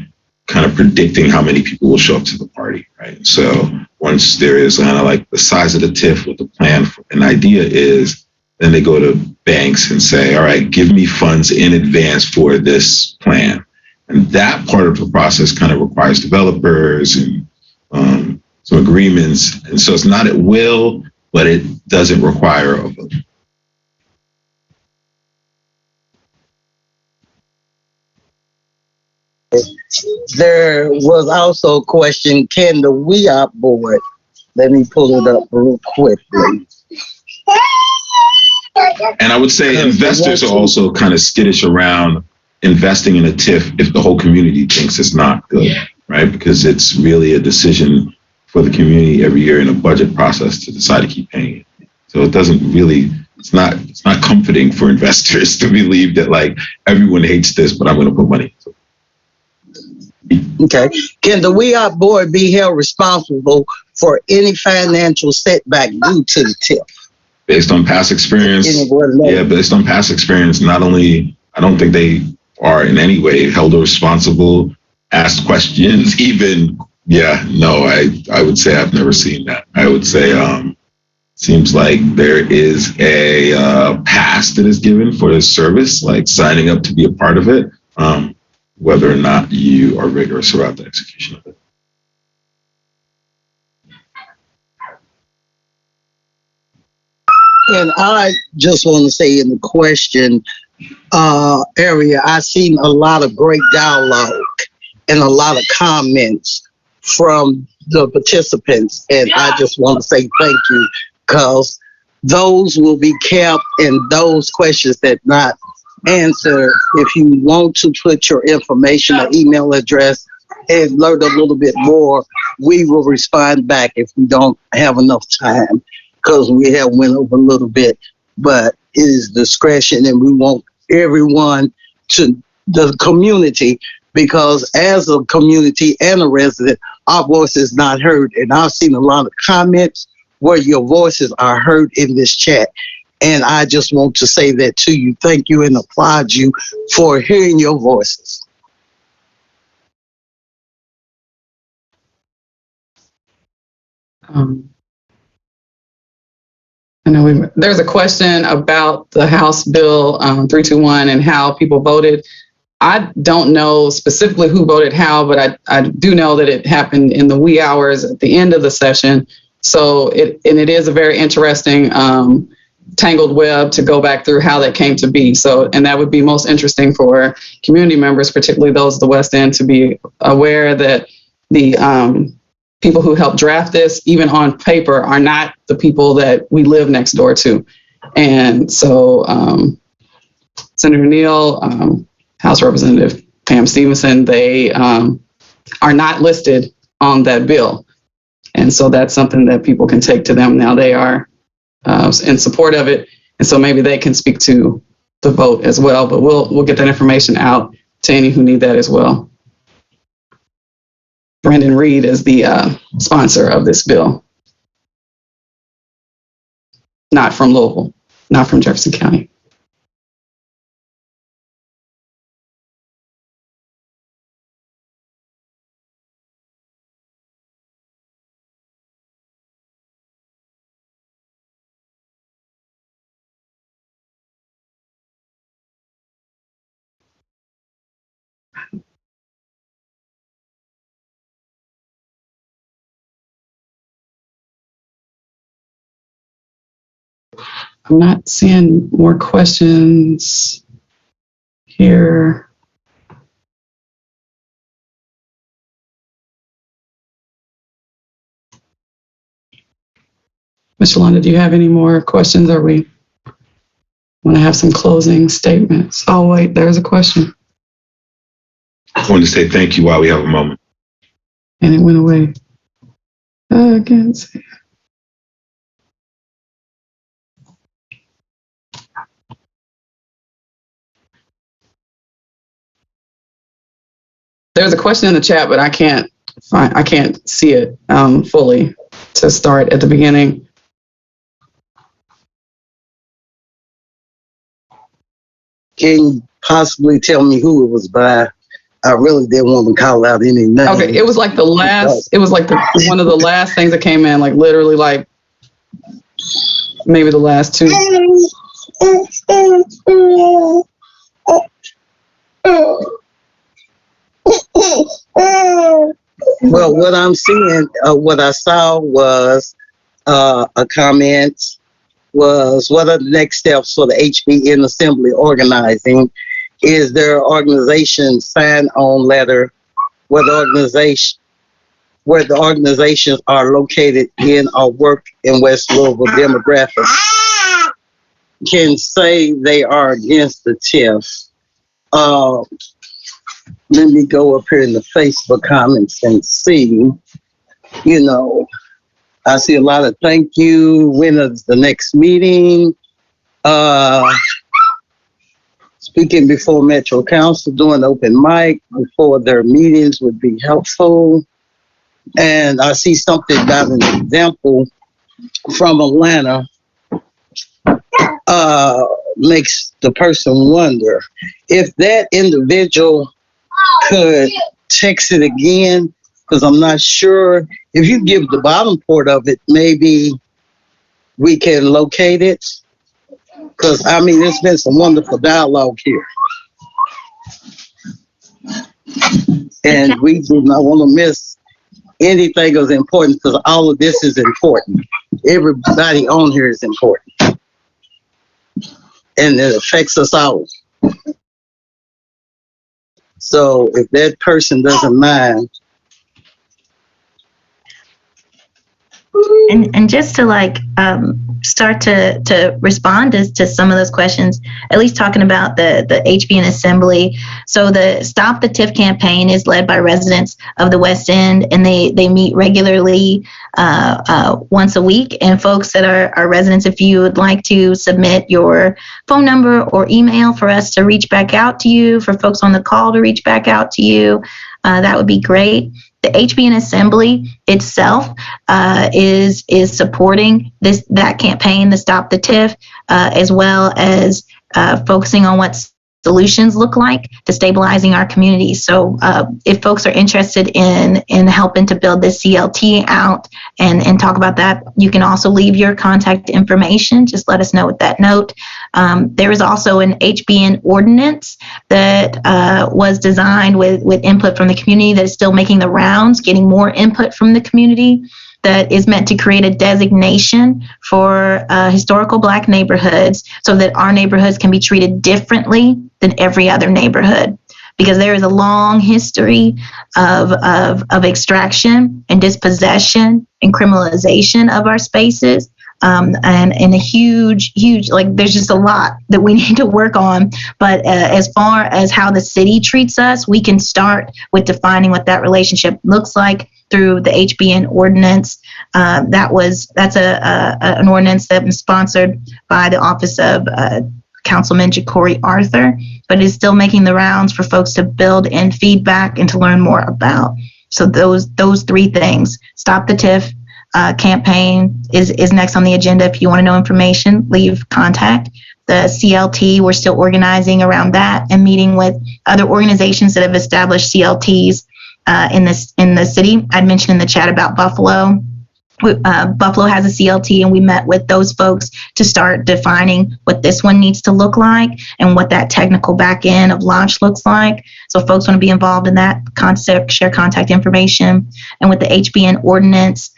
kind of predicting how many people will show up to the party, right? So once there is kind of like the size of the TIF, what the plan for an idea is, then they go to banks and say, all right, give me funds in advance for this plan. And that part of the process kind of requires developers and some agreements. And so it's not at will, but it doesn't require a vote. There was also a question, can the WEOP board, let me pull it up real quickly. And I would say investors are also kind of skittish around investing in a TIF if the whole community thinks it's not good, right? Because it's really a decision for the community every year in a budget process to decide to keep paying it. So it doesn't really, it's not comforting for investors to believe that like everyone hates this, but I'm going to put money into it. Okay. Can the WEOP board be held responsible for any financial setback due to the TIF? Based on past experience, based on past experience, not only, I don't think they are in any way held responsible, asked questions, even, I would say I've never seen that. I would say, seems like there is a pass that is given for this service, like signing up to be a part of it, whether or not you are rigorous about the execution of it. And I just want to say in the question area, I've seen a lot of great dialogue and a lot of comments from the participants. And I just want to say thank you, because those will be kept, and those questions that not answered, if you want to put your information or email address and learn a little bit more, we will respond back if we don't have enough time, because we have went over a little bit, but it is discretion, and we want everyone to the community, because as a community and a resident, our voice is not heard. And I've seen a lot of comments where your voices are heard in this chat. And I just want to say that to you. Thank you and applaud you for hearing your voices. I know there's a question about the House Bill 321 and how people voted. I don't know specifically who voted how, but I do know that it happened in the wee hours at the end of the session. So it is a very interesting tangled web to go back through how that came to be. So, and that would be most interesting for community members, particularly those of the West End, to be aware that the people who helped draft this, even on paper, are not the people that we live next door to. And so Senator Neal, House Representative Pam Stevenson, they are not listed on that bill. And so that's something that people can take to them. Now they are in support of it. And so maybe they can speak to the vote as well, but we'll get that information out to any who need that as well. Brandon Reed is the sponsor of this bill. Not from Louisville, not from Jefferson County. I'm not seeing more questions here. Ms. Yolanda, do you have any more questions, or we want to have some closing statements? Oh, wait, there's a question. I want to say thank you while we have a moment. And it went away. I can't see. There's a question in the chat, but I can't see it fully to start at the beginning. Can you possibly tell me who it was by? I really didn't want to call out any names. Okay, it was like the last, it was like one of the last things that came in, like literally like maybe the last two. Well, what I'm seeing, what I saw was a comment was, what are the next steps for the HBN Assembly organizing? Is there an organization sign-on letter where the organizations are located in or work in West Louisville demographics can say they are against the TIF? Let me go up here in the Facebook comments and see. You know, I see a lot of thank you. When is the next meeting? Speaking before Metro Council, doing open mic before their meetings would be helpful. And I see something about an example from Atlanta. Makes the person wonder if that individual could text it again, because I'm not sure. If you give the bottom part of it, maybe we can locate it. Because, I mean, there's been some wonderful dialogue here. And we do not want to miss anything that's important, because all of this is important. Everybody on here is important. And it affects us all. So if that person doesn't mind. And just to like start to respond to some of those questions, at least talking about the Hbn Assembly. So the Stop the TIF campaign is led by residents of the West End, and they meet regularly once a week. And folks that are residents, if you would like to submit your phone number or email for us to reach back out to you, for folks on the call to reach back out to you, that would be great. The Hbn Assembly itself is supporting that campaign, the Stop the TIF, as well as focusing on what solutions look like to stabilizing our community. So if folks are interested in helping to build this CLT out and talk about that, you can also leave your contact information. Just let us know with that note. There is also an Hbn Ordinance that was designed with input from the community that is still making the rounds, getting more input from the community, that is meant to create a designation for historical Black neighborhoods so that our neighborhoods can be treated differently than every other neighborhood. Because there is a long history of extraction and dispossession and criminalization of our spaces. And a huge, like there's just a lot that we need to work on. But as far as how the city treats us, we can start with defining what that relationship looks like through the Hbn Ordinance. That's an ordinance that was sponsored by the office of Councilman Ja'Cory Arthur, but is still making the rounds for folks to build in feedback and to learn more about. So those three things: Stop the TIF campaign is next on the agenda. If you want to know information, leave contact. The CLT, we're still organizing around that and meeting with other organizations that have established CLTs in the city. I'd mentioned in the chat about Buffalo. Buffalo has a CLT, and we met with those folks to start defining what this one needs to look like and what that technical back end of launch looks like. So if folks want to be involved in that concept, share contact information. And with the Hbn Ordinance,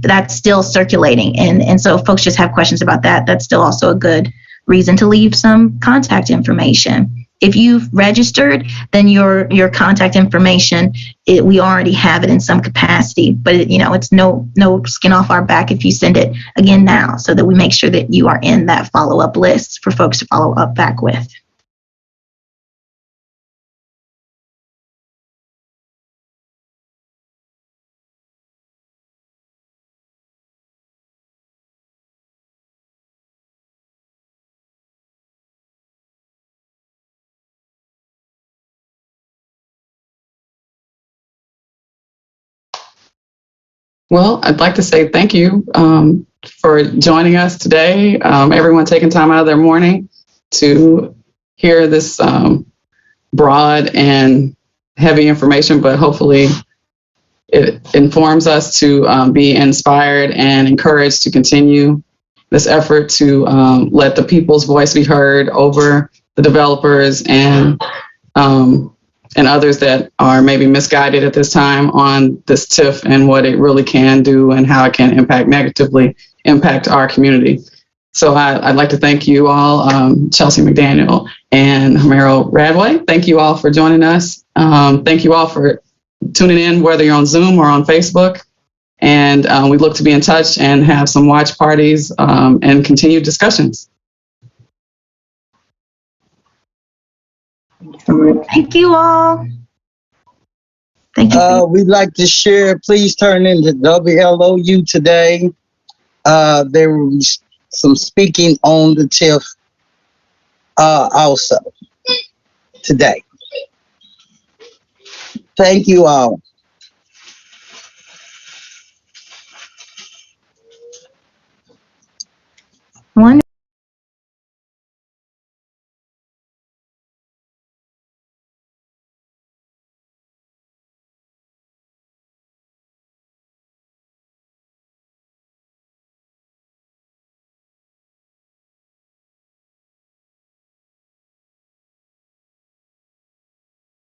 that's still circulating. And so if folks just have questions about that, that's still also a good reason to leave some contact information. if you've registered, then your contact information, we already have it in some capacity. But it's no skin off our back if you send it again now, so that we make sure that you are in that follow-up list for folks to follow up back with. Well, I'd like to say thank you for joining us today. Everyone taking time out of their morning to hear this broad and heavy information, but hopefully it informs us to be inspired and encouraged to continue this effort to let the people's voice be heard over the developers and others that are maybe misguided at this time on this TIF and what it really can do and how it can negatively impact our community. So I'd like to thank you all, Chelsea McDaniel and Homero Radway. Thank you all for joining us. Thank you all for tuning in, whether you're on Zoom or on Facebook. And we look to be in touch and have some watch parties and continued discussions. Thank you all. Thank you. We'd like to share, please turn into WLOU today. There will be some speaking on the TIF also today. Thank you all. One.